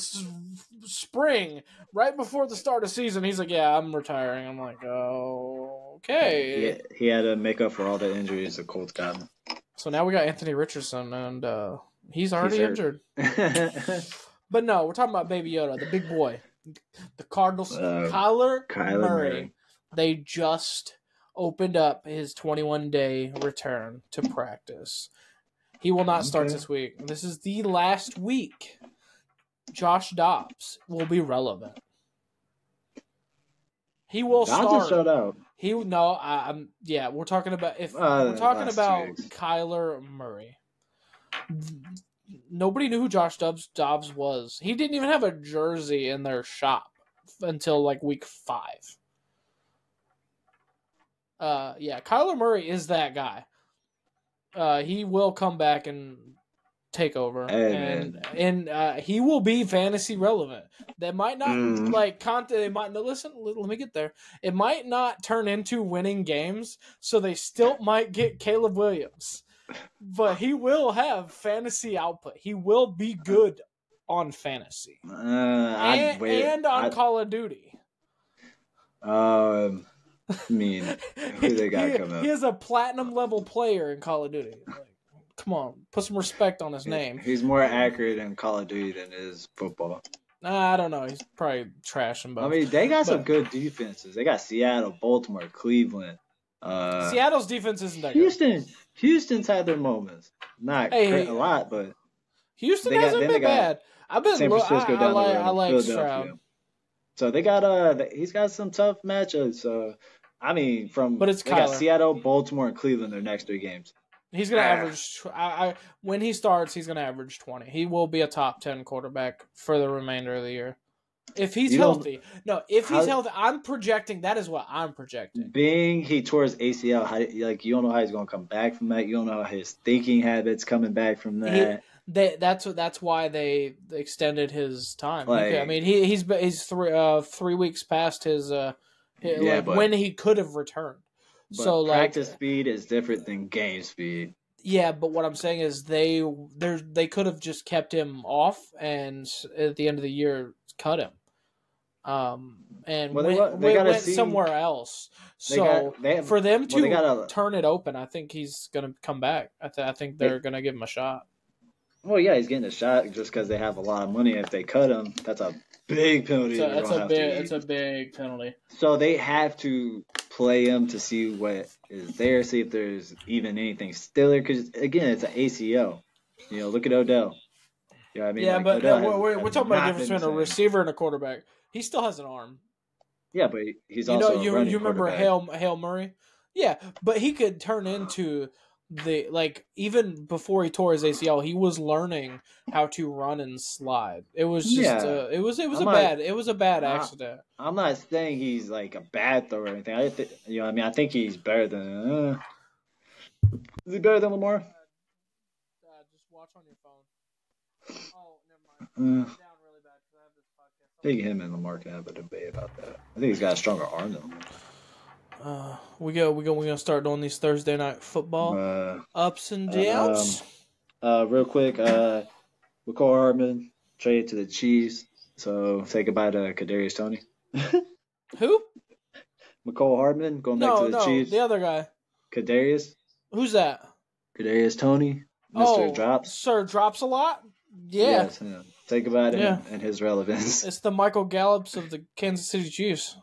spring, right before the start of season, he's like, "Yeah, I'm retiring." I'm like, "Oh, okay." Yeah, he had to make up for all the injuries the Colts got him. So now we got Anthony Richardson, and he's already injured. But no, we're talking about Baby Yoda, the big boy, the Cardinals, Kyler Murray. They just opened up his 21-day return to practice. He will not start this week. This is the last week. Josh Dobbs will be relevant. He will start. Shut out. We're talking about we're talking about Kyler Murray. Nobody knew who Josh Dobbs was. He didn't even have a jersey in their shop until like week 5. Kyler Murray is that guy. He will come back and take over, and he will be fantasy relevant. That might not They might listen. Let me get there. It might not turn into winning games, so they still might get Caleb Williams, but he will have fantasy output. He will be good on fantasy and on Call of Duty. Who they got coming up? He is a platinum level player in Call of Duty. Like, come on, put some respect on his name. He's more accurate in Call of Duty than his football. I don't know. He's probably trashing both. I mean, they got some good defenses. They got Seattle, Baltimore, Cleveland. Seattle's defense isn't that good. Houston's had their moments. Not a lot, but Houston hasn't been bad. I've been San Francisco down the road. I like Stroud. So they got he's got some tough matchups. But it's they got Seattle, Baltimore, and Cleveland their next 3 games. He's gonna average. When he starts, he's gonna average 20. He will be a top 10 quarterback for the remainder of the year if he's healthy. If he's healthy, I'm projecting. That is what I'm projecting. Being he tore his ACL, you don't know how he's gonna come back from that. You don't know how his thinking habits coming back from that. That's why they extended his time. He's 3 weeks past his when he could have returned. But practice speed is different than game speed. Yeah, but what I'm saying is they could have just kept him off and at the end of the year cut him. They went somewhere else. For them to turn it open, I think he's going to come back. I think they're going to give him a shot. Well, yeah, he's getting a shot just because they have a lot of money. If they cut him, that's a big penalty. It's a big penalty. So they have to play him to see what is there, see if there's even anything still there. Because, again, it's an ACL. Look at Odell. You know what I mean? Yeah, but we're talking about the difference between a receiver and a quarterback. He still has an arm. Yeah, but he's also a running remember Hail Murray? Yeah, but he could turn into even before he tore his ACL, he was learning how to run and slide. It was just it was a bad accident. I'm not saying he's like a bad thrower or anything. I think he's better than. Is he better than Lamar? Just watch on your phone. Oh, never mind. I'm down really bad because I have this podcast. I think him and Lamar can have a debate about that. I think he's got a stronger arm than Lamar. We're gonna start doing these Thursday night football ups and downs. Real quick, McCall Hardman traded to the Chiefs, so say goodbye to Kadarius Toney. Who? McCall Hardman going back to the Chiefs. The other guy. Kadarius. Who's that? Kadarius Toney. Mr. Drops. Sir Drops a lot. Yeah. Yes, him. Say goodbye to him and his relevance. It's the Michael Gallups of the Kansas City Chiefs.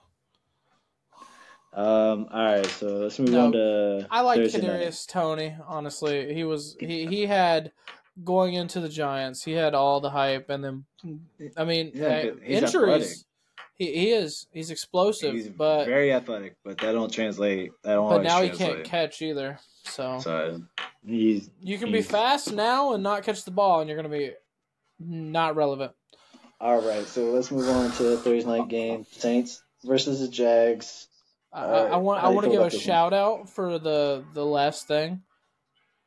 All right, so let's move on to. I like Kadarius Toney. Honestly, he had going into the Giants. He had all the hype, and then injuries. He's explosive. He's but very athletic, but that don't translate. But now he can't catch either. So you can be fast now and not catch the ball, and you're going to be not relevant. All right, so let's move on to the Thursday night game: Saints versus the Jags. I want to give a shout out for the last thing.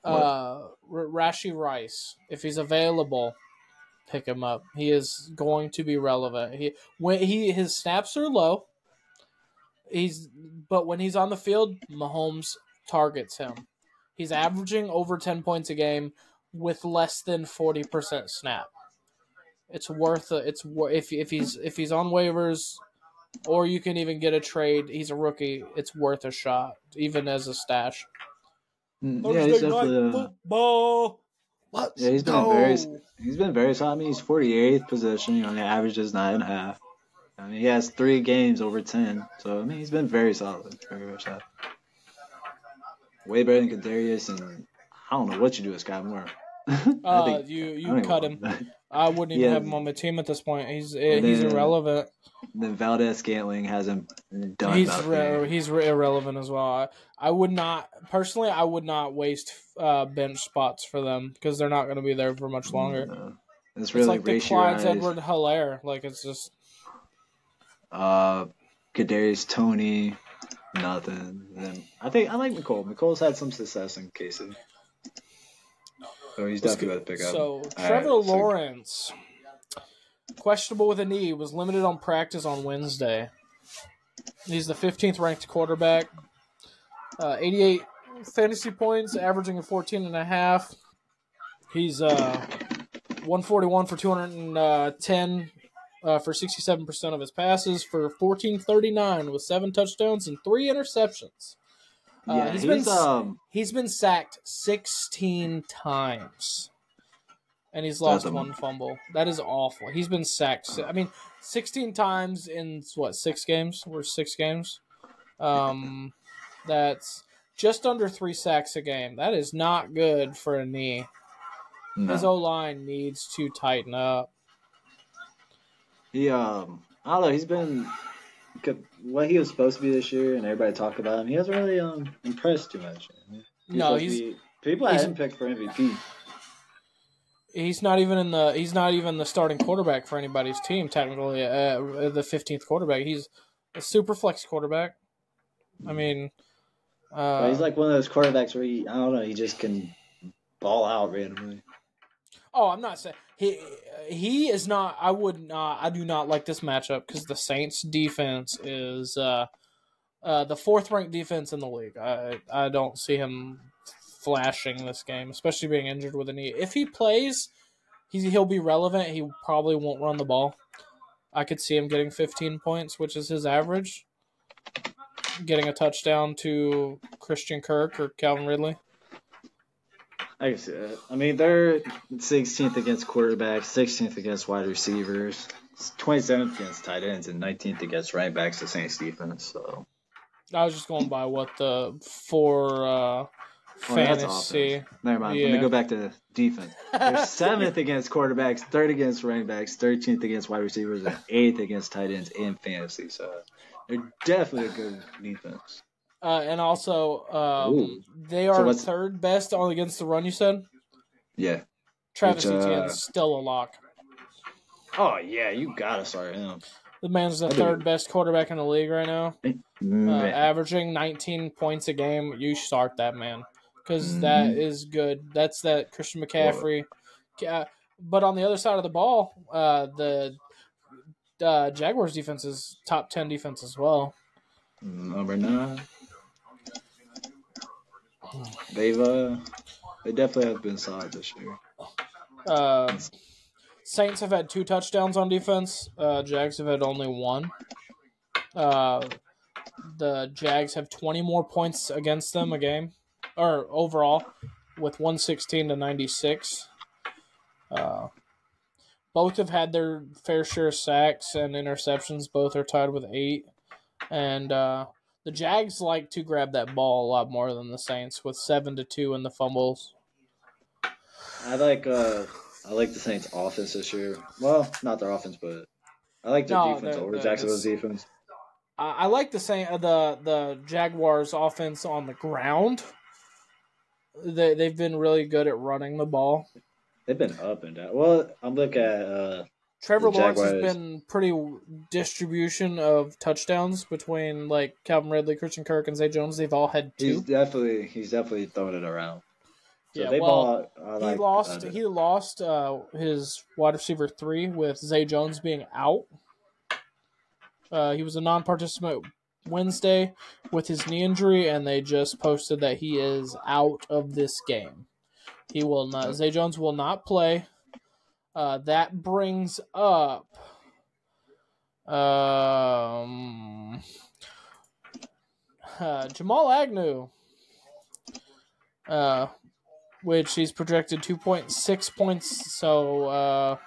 Rashee Rice, if he's available, pick him up. He is going to be relevant. His snaps are low. But when he's on the field, Mahomes targets him. He's averaging over 10 points a game with less than 40% snap. It's worth if he's on waivers, or you can even get a trade. He's a rookie. It's worth a shot, even as a stash. Yeah, he's definitely football. Let's he's been very solid. I mean, he's 48th position. You know, he averages 9.5. I mean, he has 3 games over 10. So I mean, he's been very solid. Very solid. Way better than Kadarius, and I don't know what you do with Scott Moore. You cut him. I wouldn't even have him on my team at this point. He's irrelevant. Then Valdez-Scantling hasn't done. He's irrelevant as well. I would not waste bench spots for them because they're not going to be there for much longer. No. It's really like the Clyde Edward-Helaire. Like it's just. Kadarius Toney, nothing. And I like McCole. McCole's had some success in KC. So he's definitely going to pick up. So Trevor Lawrence, questionable with a knee, was limited on practice on Wednesday. He's the 15th ranked quarterback. 88 fantasy points, averaging a 14.5. He's 141 for 210 for 67% of his passes for 1439 with 7 touchdowns and 3 interceptions. He's been sacked 16 times, and he's lost 1 fumble. That is awful. He's been sacked. 16 times in 6 games? We're 6 games. That's just under 3 sacks a game. That is not good for a knee. No. His O-line needs to tighten up. I don't know. He's been what he was supposed to be this year, and everybody talked about him. He hasn't really impressed too much. People had him picked for MVP. He's not even the starting quarterback for anybody's team. Technically, the 15th quarterback. He's a super flex quarterback. I mean, he's like one of those quarterbacks where he just can ball out randomly. Oh, I'm not saying he is not. I do not like this matchup because the Saints defense is the 4th ranked defense in the league. I don't see him flashing this game, especially being injured with a knee. If he plays, he'll be relevant. He probably won't run the ball. I could see him getting 15 points, which is his average. Getting a touchdown to Christian Kirk or Calvin Ridley. I can see that. I mean, they're 16th against quarterbacks, 16th against wide receivers, 27th against tight ends, and 19th against running backs, the Saints defense. So I was just going by what the fantasy. Never mind. Let me go back to defense. They're 7th against quarterbacks, 3rd against running backs, 13th against wide receivers, and 8th against tight ends in fantasy. So they're definitely a good defense. And also, they are 3rd best against the run, you said? Yeah. Travis Etienne's still a lock. Oh, yeah, you got to start him. The man's the 3rd best quarterback in the league right now. Averaging 19 points a game. You start that man because that is good. That's that Christian McCaffrey. But on the other side of the ball, the Jaguars defense is top 10 defense as well. Number 9. They definitely have been solid this year. Saints have had 2 touchdowns on defense. Jags have had only 1. The Jags have 20 more points against them a game, or overall, with 116 to 96. Both have had their fair share of sacks and interceptions. Both are tied with 8. And the Jags like to grab that ball a lot more than the Saints with 7-2 in the fumbles. I like the Saints' offense this year. Well, not their offense, but I like their defense over Jacksonville's defense. I like the Jaguars' offense on the ground. They've been really good at running the ball. They've been up and down. Well, I'm looking at Trevor Lawrence has been pretty distribution of touchdowns between like Calvin Ridley, Christian Kirk, and Zay Jones. They've all had 2. He's definitely throwing it around. So yeah, he lost his wide receiver 3 with Zay Jones being out. He was a non-participant Wednesday with his knee injury, and they just posted that he is out of this game. He will not. Zay Jones will not play. That brings up Jamal Agnew, which he's projected 2.6 points. So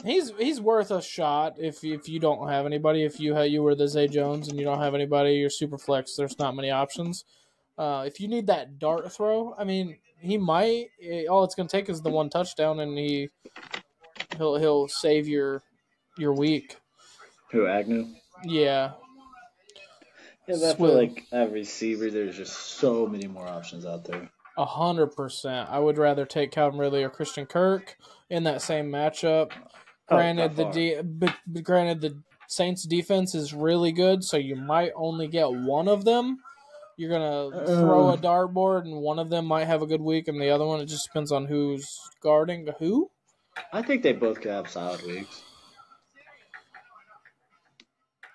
he's worth a shot if you don't have anybody. If you were the Zay Jones and you don't have anybody, you're super flex. There's not many options. If you need that dart throw, I mean, he might. All it's going to take is the 1 touchdown, and he'll save your week. Who, Agnew? Yeah. Yeah, I feel like at receiver, there's just so many more options out there. 100%. I would rather take Calvin Ridley or Christian Kirk in that same matchup. Granted, the Saints defense is really good, so you might only get one of them. You're going to throw a dartboard, and one of them might have a good week, and the other one, it just depends on who's guarding who. I think they both could have solid weeks.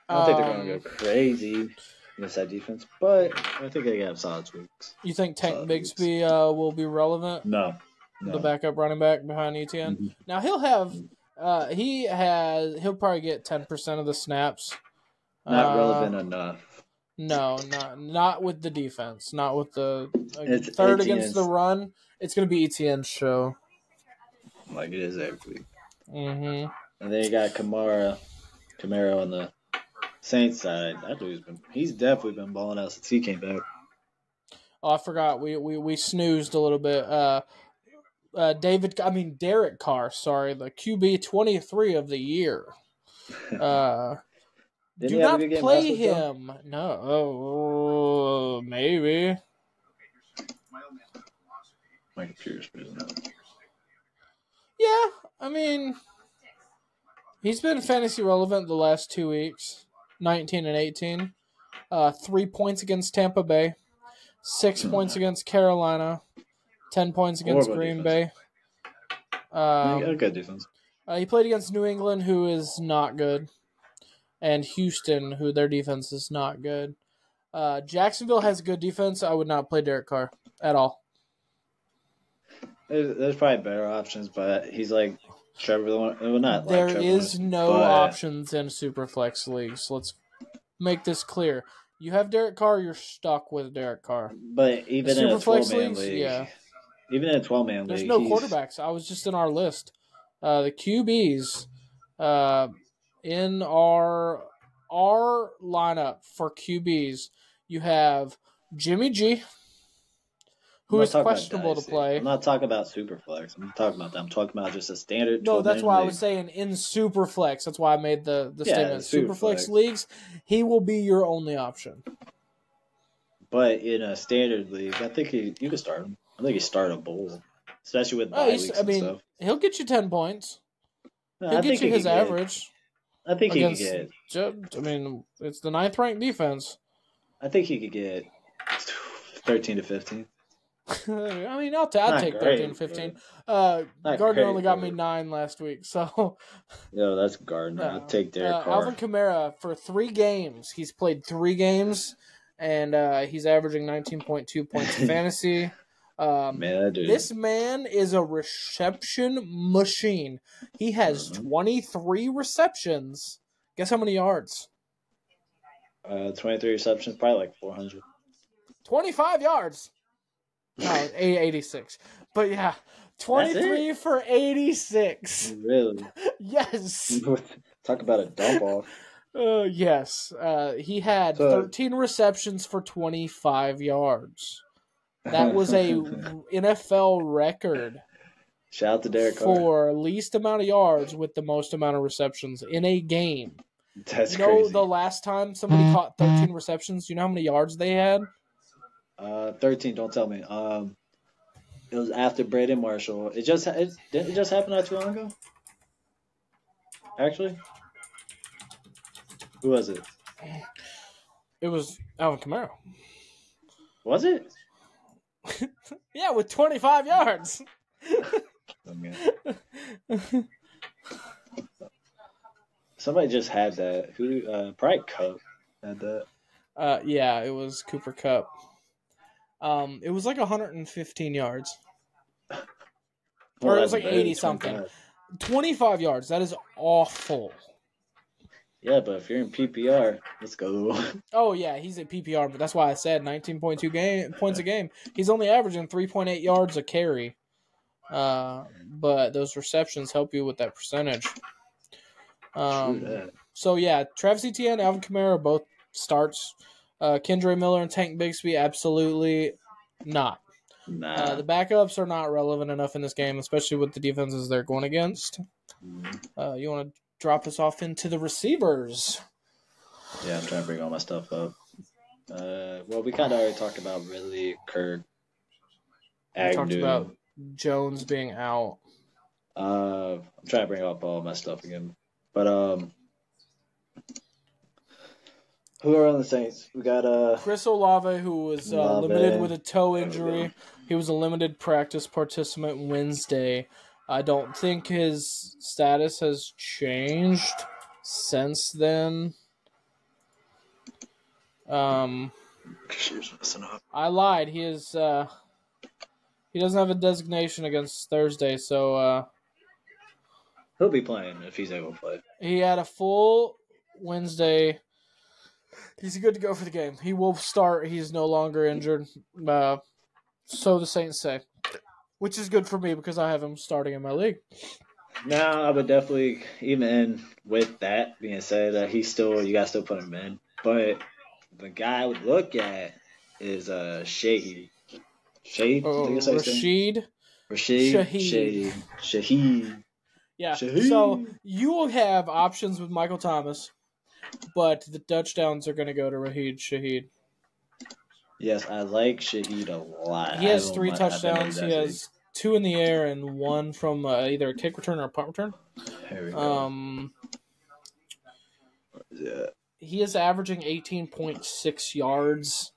I don't think they're going to go crazy against that defense, but I think they have solid weeks. You think Tank Bigsby will be relevant? No. The backup running back behind ETN? Mm-hmm. Now, he'll have he'll probably get 10% of the snaps. Not relevant enough. No, not with the defense. Not with the third against the run. It's going to be ETN's show. Like it is every week. Mm-hmm. And then you got Camaro on the Saints side. That dude's he's definitely been balling out since he came back. Oh, I forgot. We snoozed a little bit. Derek Carr, sorry, the QB 23 of the year. Do not play him. No, maybe. My computer's freezing up. Yeah, I mean, he's been fantasy relevant the last 2 weeks, 19 and 18. 3 points against Tampa Bay, 6 points against Carolina, 10 points against Green Bay. Good defense. He played against New England, who is not good, and Houston, who their defense is not good. Jacksonville has good defense. I would not play Derek Carr at all. There's probably better options, but he's like Trevor Lawrence. Well, not there like Trevor is no options in Superflex leagues. Let's make this clear. You have Derek Carr, you're stuck with Derek Carr. But even in a 12-man league, yeah. Even in a 12-man league, there's no quarterbacks. I was just in our list. The QBs in our lineup for QBs, you have Jimmy G, who is questionable to play. I'm not talking about Superflex. I'm talking about that. I'm talking about just a standard 12-man No, that's why league. I was saying in Superflex. That's why I made the statement. Superflex leagues, he will be your only option. But in a standard league, I think you can start him. I think he's startable, especially with bye weeks and stuff. He'll get you 10 points. He'll get you his average. I think he could get. It's the 9th ranked defense. I think he could get 13 to 15. I'll take 13 to 15. Gardner only got me 9 last week, so. Yo, that's Gardner. I'll take Derek Carr. Alvin Kamara, for 3 games, he's played 3 games, and he's averaging 19.2 points in fantasy. This man is a reception machine. He has 23 receptions. Guess how many yards? 23 receptions, probably like 400. 25 yards. No, 86. But yeah, 23 for 86. Really? Yes. Talk about a dump off. Yes. He had 13 receptions for 25 yards. That was a NFL record. Shout out to Derek Carr. For least amount of yards with the most amount of receptions in a game. That's crazy. The last time somebody caught 13 receptions, you know how many yards they had? 13, don't tell me. It was after Braden Marshall. Didn't it just happen not too long ago? actually. Who was it? It was Alvin Kamara. Was it? Yeah, with 25 yards. Somebody just had that. Who? Probably Cup had that. Yeah, it was Cooper Kupp. It was like 115 yards. Or it was like 80 something. 25 yards. That is awful. Yeah, but if you're in PPR, let's go. Oh, yeah, he's at PPR, but that's why I said 19.2 points a game. He's only averaging 3.8 yards a carry. But those receptions help you with that percentage. So, yeah, Travis Etienne, Alvin Kamara, both starts. Kendre Miller and Tank Bigsby, absolutely not. Nah. The backups are not relevant enough in this game, especially with the defenses they're going against. You want to drop us off into the receivers? Yeah, I'm trying to bring all my stuff up. Well, we kind of already talked about Ridley, Kirk, Agnew. We talked about Jones being out. I'm trying to bring up all my stuff again. But who are on the Saints? We got Chris Olave, who was limited with a toe injury. He was a limited practice participant Wednesday. I don't think his status has changed since then. I lied. He is. He doesn't have a designation against Thursday, so he'll be playing if he's able to play. He had a full Wednesday. He's good to go for the game. He will start. He's no longer injured. So the Saints say, which is good for me because I have him starting in my league. Now I would definitely, even with that being said, you guys still put him in. But the guy I would look at is Shaheed. Shaheed. Yeah. Shaheed. So you will have options with Michael Thomas, but the touchdowns are going to go to Shaheed. Yes, I like Shaheed a lot. He has 3 touchdowns. He has 2 in the air and 1 from either a kick return or a punt return. Here we go. Yeah. He is averaging 18.6 yards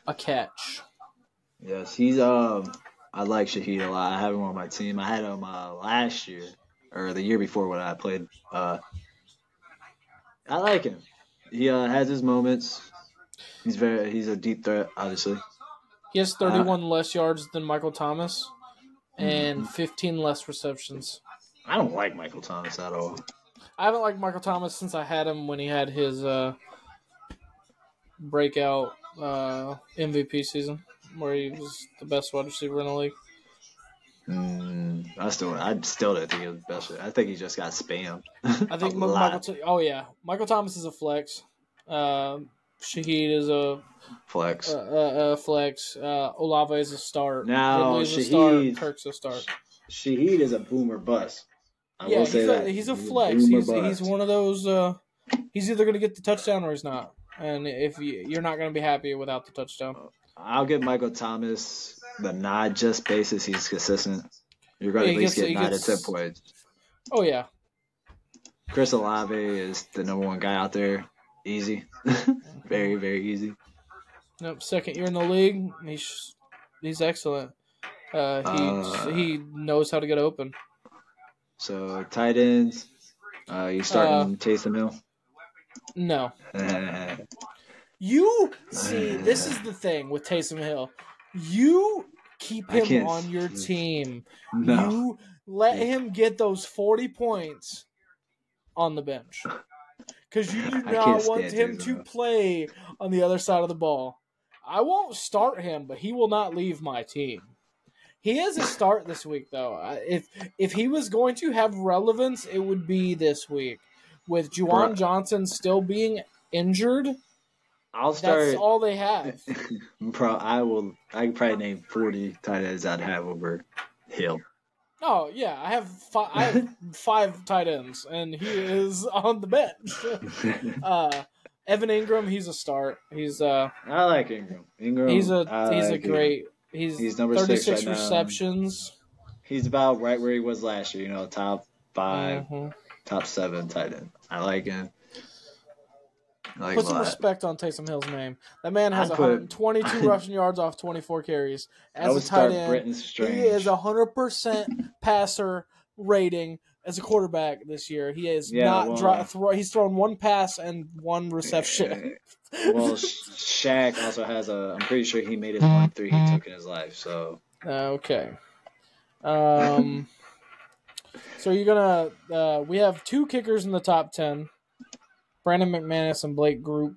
a catch. Yes, he's I like Shaheed a lot. I have him on my team. I had him last year or the year before when I played. I like him. He has his moments. He's a deep threat, obviously. He has 31 less yards than Michael Thomas and 15 less receptions. I don't like Michael Thomas at all. I haven't liked Michael Thomas since I had him when he had his breakout MVP season, where he was the best wide receiver in the league. I still don't think he was the best. I think he just got spammed. I think Michael Thomas is a flex. Shaheed is a flex. Olave is a start. Now Ridley's Shaheed, a start. Kirk's a start. Shaheed is a boomer bust. I will say that he's a flex. He's one of those. He's either going to get the touchdown or he's not. And if you're not going to be happy without the touchdown, I'll give Michael Thomas the nod just basis he's consistent. You're going to at least get 9 to 10 points. Oh yeah. Chris Olave is the number 1 guy out there. Easy. Very, very easy. Nope. Second year in the league. He's excellent. He knows how to get open. So tight ends. You starting Taysom Hill? No. You see, this is the thing with Taysom Hill. You keep him on your team. No. You let him get those 40 points on the bench. Because you do not want him to play on the other side of the ball. I won't start him, but he will not leave my team. He has a start this week, though. If he was going to have relevance, it would be this week. With Juwan Johnson still being injured, that's all they have. I can probably name 40 tight ends I'd have over Hill. Oh, yeah. I have 5 tight ends, and he is on the bench. Evan Ingram, he's a start. I like Ingram. He's great. He's number 36 right receptions. He's about right where he was last year, top 5. top 7 tight end. I like him. Put some respect on Taysom Hill's name. That man has 122 rushing yards off 24 carries. As a tight end, he is 100% passer rating as a quarterback this year. He is he's thrown 1 pass and 1 reception. Well, Shaq also has I'm pretty sure he made his 1-3 he took in his life. So okay. So you're gonna we have 2 kickers in the top 10. Brandon McManus and Blake Group.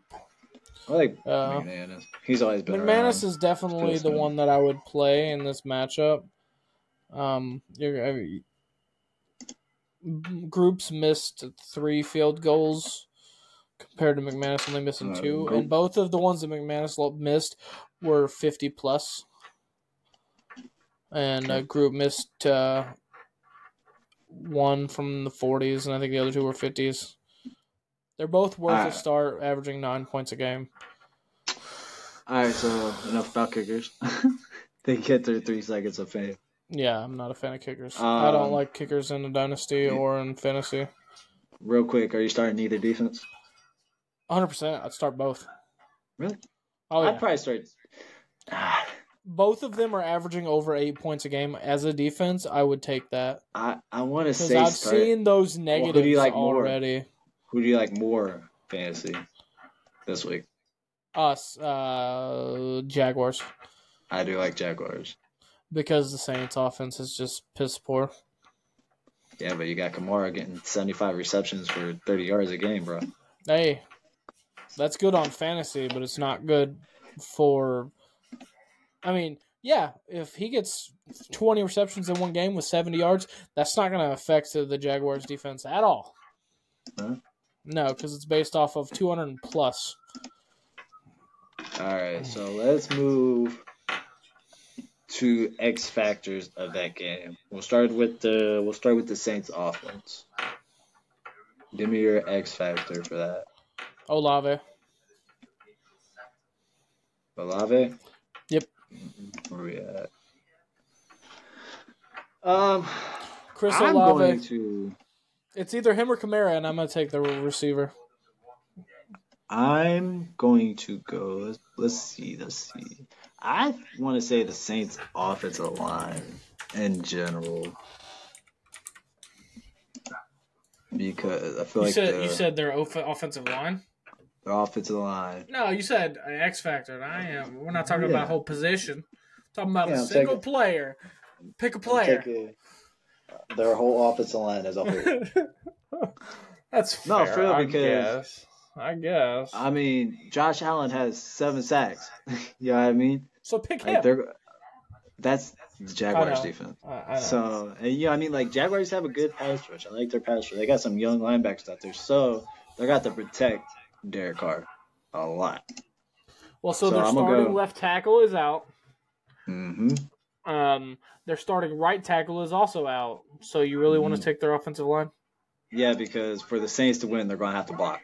I like McManus. He's always been McManus is definitely the one that I would play in this matchup. Groups missed 3 field goals compared to McManus only missing 2, and both of the ones that McManus missed were 50+. And Group missed 1 from the 40s, and I think the other 2 were 50s. They're both worth a start, averaging 9 points a game. All right, so enough about kickers. They get their 3 seconds of fame. Yeah, I'm not a fan of kickers. I don't like kickers in the dynasty or in fantasy. Real quick, are you starting either defense? 100%. I'd start both. Really? Oh, yeah. I'd probably start. Both of them are averaging over 8 points a game. As a defense, I would take that. I want to say I've seen those negatives who do you like already. More? Who do you like more fantasy this week? Us, Jaguars. I do like Jaguars. Because the Saints' offense is just piss poor. Yeah, but you got Kamara getting 75 receptions for 30 yards a game, bro. Hey, that's good on fantasy, but it's not good for... I mean, yeah, if he gets 20 receptions in one game with 70 yards, that's not going to affect the Jaguars' defense at all. Huh? No, because it's based off of 200 plus. All right, so let's move to X factors of that game. We'll start with the Saints offense. Give me your X factor for that. Olave. Yep. Where are we at? Chris Olave. It's either him or Kamara, and I'm going to take the receiver. I'm going to go. Let's see. I want to say the Saints' offensive line in general, because I feel you said their offensive line. Their offensive line. No, you said an X factor. We're not talking about a whole position. We're talking about a single player. Pick a player. Their whole offensive line as a whole. That's fair. No, for real, because I guess. I mean, Josh Allen has 7 sacks. You know what I mean? So pick him. That's the Jaguars defense. I know. So, and I mean, like, Jaguars have a good pass rush. I like their pass rush. They got some young linebackers out there. So, they got to protect Derek Carr a lot. Well, so their starting left tackle is out. Mm-hmm. Their starting right tackle is also out. So you really want to take their offensive line? Yeah, because for the Saints to win, they're going to have to block.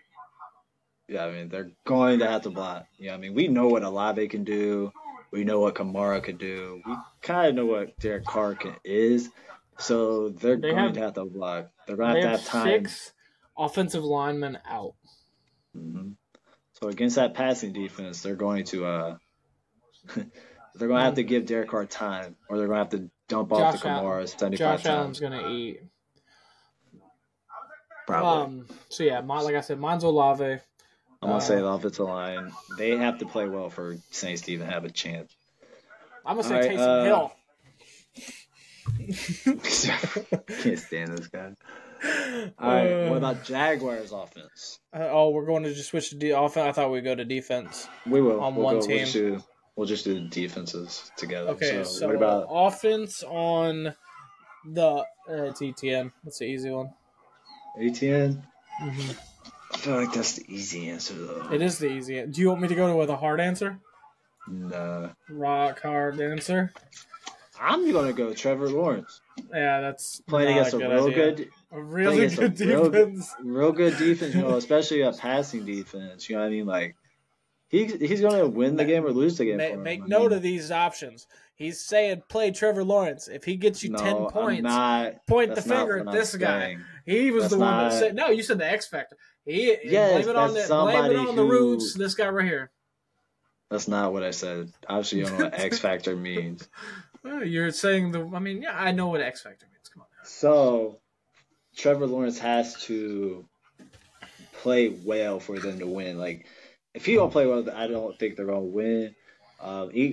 Yeah, I mean, they're going to have to block. Yeah, I mean, we know what Olave can do. We know what Kamara could do. We kind of know what Derek Carr is. So they're going to have to block. They're going to have time. 6 offensive linemen out. Mm-hmm. So against that passing defense, they're going to they're going to have to give Derek Carr time, or they're going to have to dump off the Kamara 75 Josh times. Allen's going to eat. Probably. So yeah, like I said, mine's Olave. I'm going to say the offensive line. They have to play well for Saints to even have a chance. I'm going to say Taysom Hill. Can't stand this guy. All right, what about Jaguars offense? We're going to just switch to offense? I thought we'd go to defense. We will. On one team. We'll just do the defenses together. Okay, so what about offense on the it's ETN. That's the easy one. ETN? Mm-hmm. I feel like that's the easy answer, though. It is the easy answer. Do you want me to go with a hard answer? No. Rock hard answer? I'm going to go Trevor Lawrence. Yeah, that's playing against a real good defense. Real good defense, especially a passing defense. You know what I mean? Like, he's going to win the game or lose the game. Make note of these options. He's saying play Trevor Lawrence. If he gets you 10 points, point the finger at this guy. He was the one that said, no, you said the X Factor. Blame it on the Roots, this guy right here. That's not what I said. Obviously, you don't know what X Factor means. Well, you're saying I know what X Factor means. Come on now. So, Trevor Lawrence has to play well for them to win. Like, if he don't play well, I don't think they're going to win.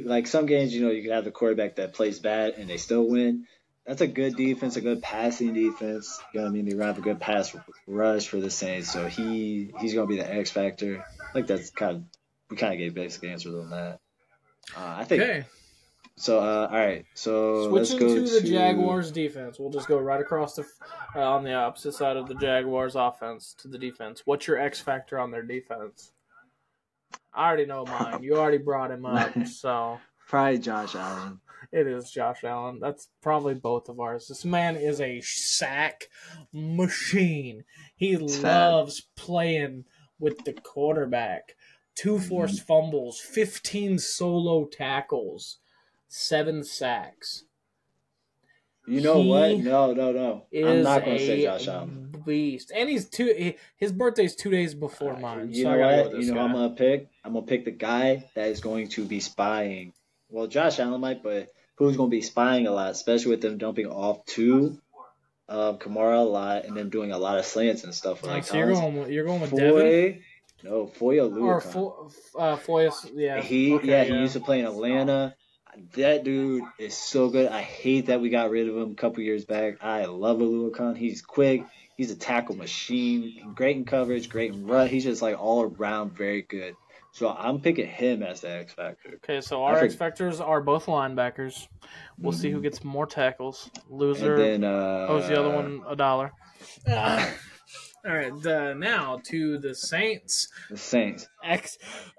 Like some games, you can have the quarterback that plays bad and they still win. That's a good defense, a good passing defense. You know what I mean? They have a good pass rush for the Saints, so he's going to be the X factor. I think we kind of gave basic answers on that. I think. Okay. So all right. So switching to the Jaguars defense, we'll just go right across on the opposite side of the Jaguars offense to the defense. What's your X factor on their defense? I already know mine. You already brought him up, so probably Josh Allen. It is Josh Allen. That's probably both of ours. This man is a sack machine. He loves playing with the quarterback. 2 forced fumbles, 15 solo tackles, 7 sacks. You know what? No. I'm not going to say Josh Allen. Beast. And his birthday's 2 days before mine. You know what? I'm going to pick the guy that is going to be spying. Well, Josh Allen might, but who's going to be spying a lot, especially with them dumping off to Kamara a lot and then doing a lot of slants and stuff like that. So you're going with Devin? No, Foye Oluokun. Or Foye, yeah. He used to play in Atlanta. That dude is so good. I hate that we got rid of him a couple years back. I love Oluokun. He's quick. He's a tackle machine. Great in coverage, great in run. He's just like all around very good. So I'm picking him as the X Factor. Okay, so our X Factors are both linebackers. We'll see who gets more tackles. Loser owes the other one $1. All right, now to the Saints. The Saints.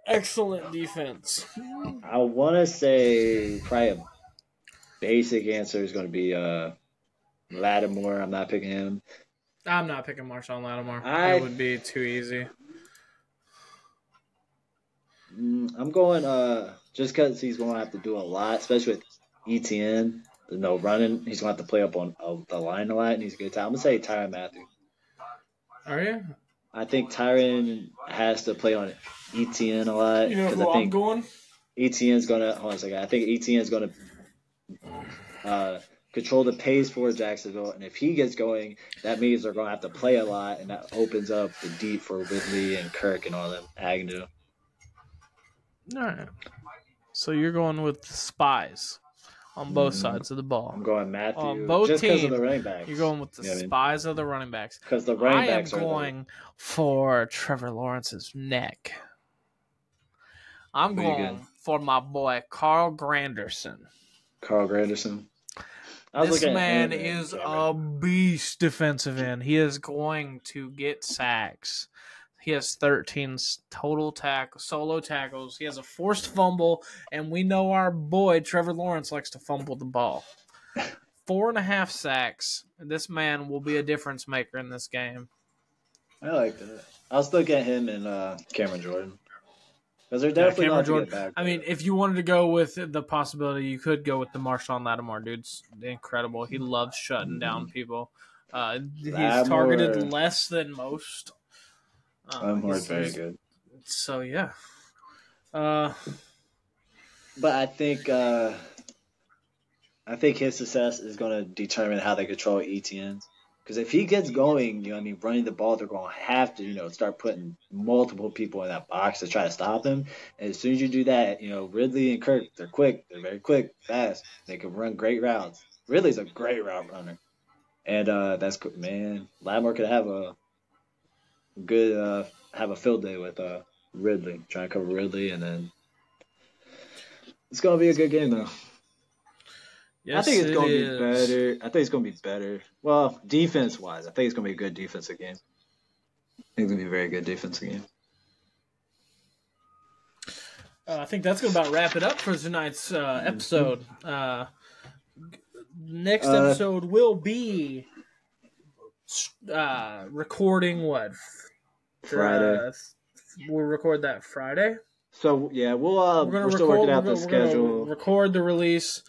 Excellent defense. I want to say probably a basic answer is going to be Lattimore. I'm not picking him. I'm not picking Marshawn Lattimore. It would be too easy. I'm going just because he's going to have to do a lot, especially with ETN. Running. He's going to have to play up on the line a lot, and he's a good time. I'm going to say Tyrann Mathieu. Are you? I think Tyrann has to play on ETN a lot. You know who I'm going? ETN's going to – hold on a second. I think ETN's going to control the pace for Jacksonville, and if he gets going, that means they're going to have to play a lot, and that opens up the deep for Ridley and Kirk and all them, Agnew. All right. So you're going with the spies on both sides of the ball. I'm going Matthew. On both just teams, because of the running backs. You're going with the spies of the running backs. Because the running backs are going for Trevor Lawrence's neck. I'm going for my boy Carl Granderson. Carl Granderson. This man is a beast defensive end. He is going to get sacks. He has 13 total solo tackles. He has a forced fumble, and we know our boy Trevor Lawrence likes to fumble the ball. 4.5 sacks. This man will be a difference maker in this game. I like that. I'll still get him and Cameron Jordan. Because they're definitely not Jordan. Get back. I mean, if you wanted to go with the possibility, you could go with the Marshawn Lattimore. Dude's incredible. He loves shutting down people. He's targeted less than most. Latimore's very good. So, yeah. But I think his success is going to determine how they control ETNs. Because if he gets going, running the ball, they're going to have to, start putting multiple people in that box to try to stop him. And as soon as you do that, Ridley and Kirk, they're quick. They're very quick, fast. They can run great routes. Ridley's a great route runner. And that's good, man. Lattimore could have a good have a field day with Ridley, trying to cover Ridley, and then it's gonna be a good game though. Yes, I think it's gonna be better. I think it's gonna be better. Well, defense wise, I think it's gonna be a good defensive game. I think it's gonna be a very good defensive game. I think that's gonna about wrap it up for tonight's episode. Next episode will be recording what? Friday. We'll record that Friday. So yeah, we're still working out the schedule. Record the release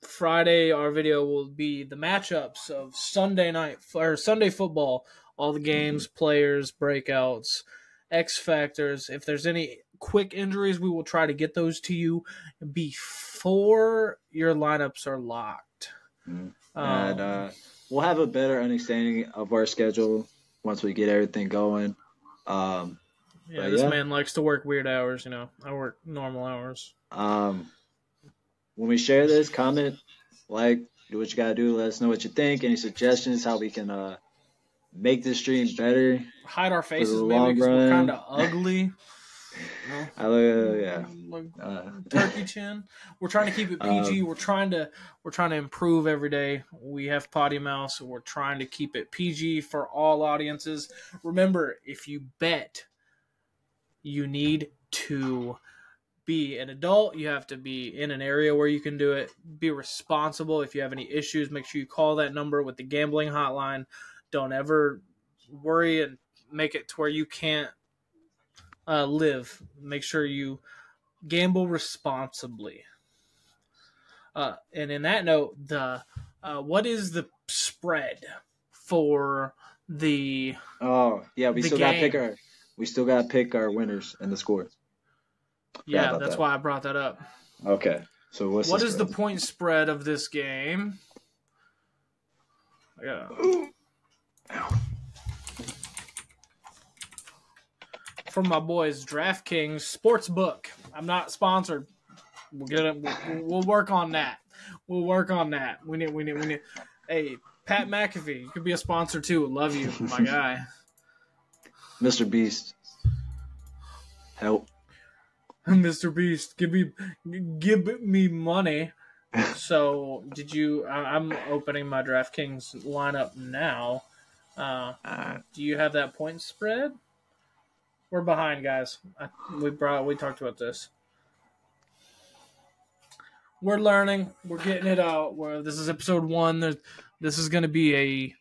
Friday, our video will be the matchups of Sunday football. All the games, players, breakouts, X factors. If there's any quick injuries, we will try to get those to you before your lineups are locked. And we'll have a better understanding of our schedule once we get everything going. This man likes to work weird hours. I work normal hours. When we share this, comment, do what you gotta do. Let us know what you think. Any suggestions how we can make this stream better? Hide our faces, maybe, because we're kind of ugly. Turkey chin. We're trying to keep it PG. We're trying to improve every day. We have potty mouth, so we're trying to keep it PG for all audiences. Remember, if you bet, you need to be an adult. You have to be in an area where you can do it. Be responsible. If you have any issues, make sure you call that number with the gambling hotline. Don't ever worry and make it to where you can't live. Make sure you gamble responsibly. And in that note, what is the spread for the? Oh yeah, we still got to pick our winners and the score. Yeah, that's why I brought that up. Okay, so what is the point spread of this game? Yeah. From my boys, DraftKings Sportsbook. I'm not sponsored. We'll work on that. We need. Hey, Pat McAfee, you could be a sponsor too. Love you, my guy. Mr. Beast, help. Mr. Beast, give me money. So, I'm opening my DraftKings lineup now. Do you have that point spread? We're behind, guys. We talked about this. We're learning. We're getting it out. This is episode 1. This is going to be a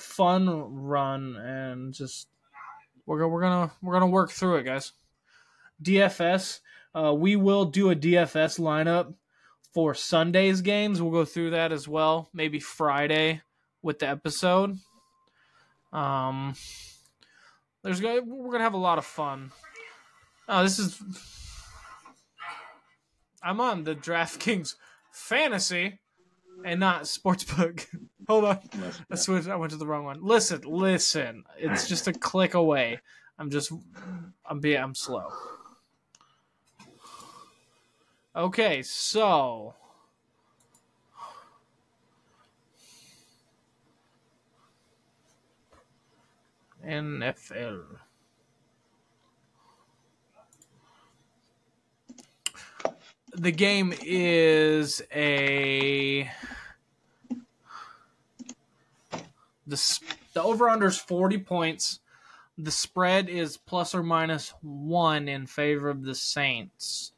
fun run, and just we're gonna work through it, guys. DFS. We will do a DFS lineup for Sunday's games. We'll go through that as well. Maybe Friday with the episode. We're gonna have a lot of fun. I'm on the DraftKings Fantasy and not Sportsbook. Hold on, I went to the wrong one. Listen. It's just a click away. I'm slow. Okay, so NFL. The game is the over-under is 40 points. The spread is plus or minus 1 in favor of the Saints.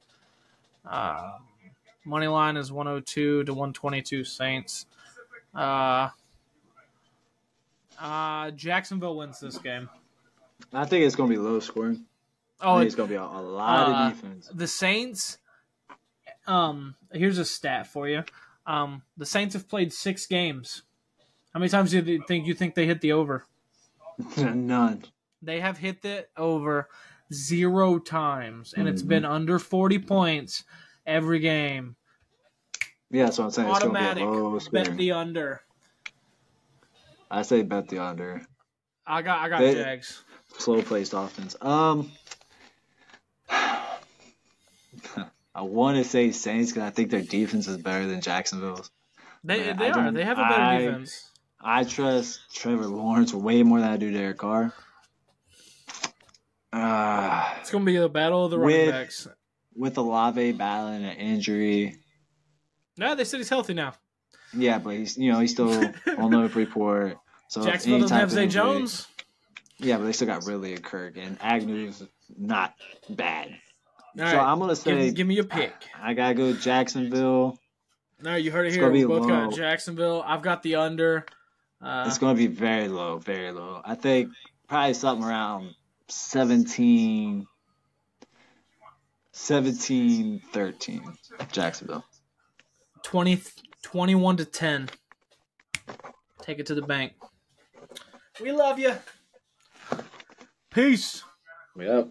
Money line is 102 to 122 Saints. Jacksonville wins this game. I think it's going to be low scoring. It's going to be a lot of defense. The Saints. Here's a stat for you. The Saints have played 6 games. How many times do you think they hit the over? None. They have hit it over 0 times, and it's been under 40 points every game. Yeah, that's what I'm saying. Automatic. It's gonna be a bet the under. I say bet the under. I got Jags. Slow paced offense. I want to say Saints because I think their defense is better than Jacksonville's. They are. They have a better defense. I trust Trevor Lawrence way more than I do Derek Carr. It's going to be a battle of the running backs. With Olave battling an injury. No, they said he's healthy now. Yeah, but he's still on the report. So Jacksonville doesn't have Zay Jones. Yeah, but they still got Ridley and Kirk, and Agnew's not bad. All so right. I'm gonna say, give me a pick. I gotta go Jacksonville. No, you heard it here. We both got Jacksonville. I've got the under. It's gonna be very low, very low. I think probably something around 17-13 Jacksonville. 21-10. Take it to the bank. We love you. Peace. Yep.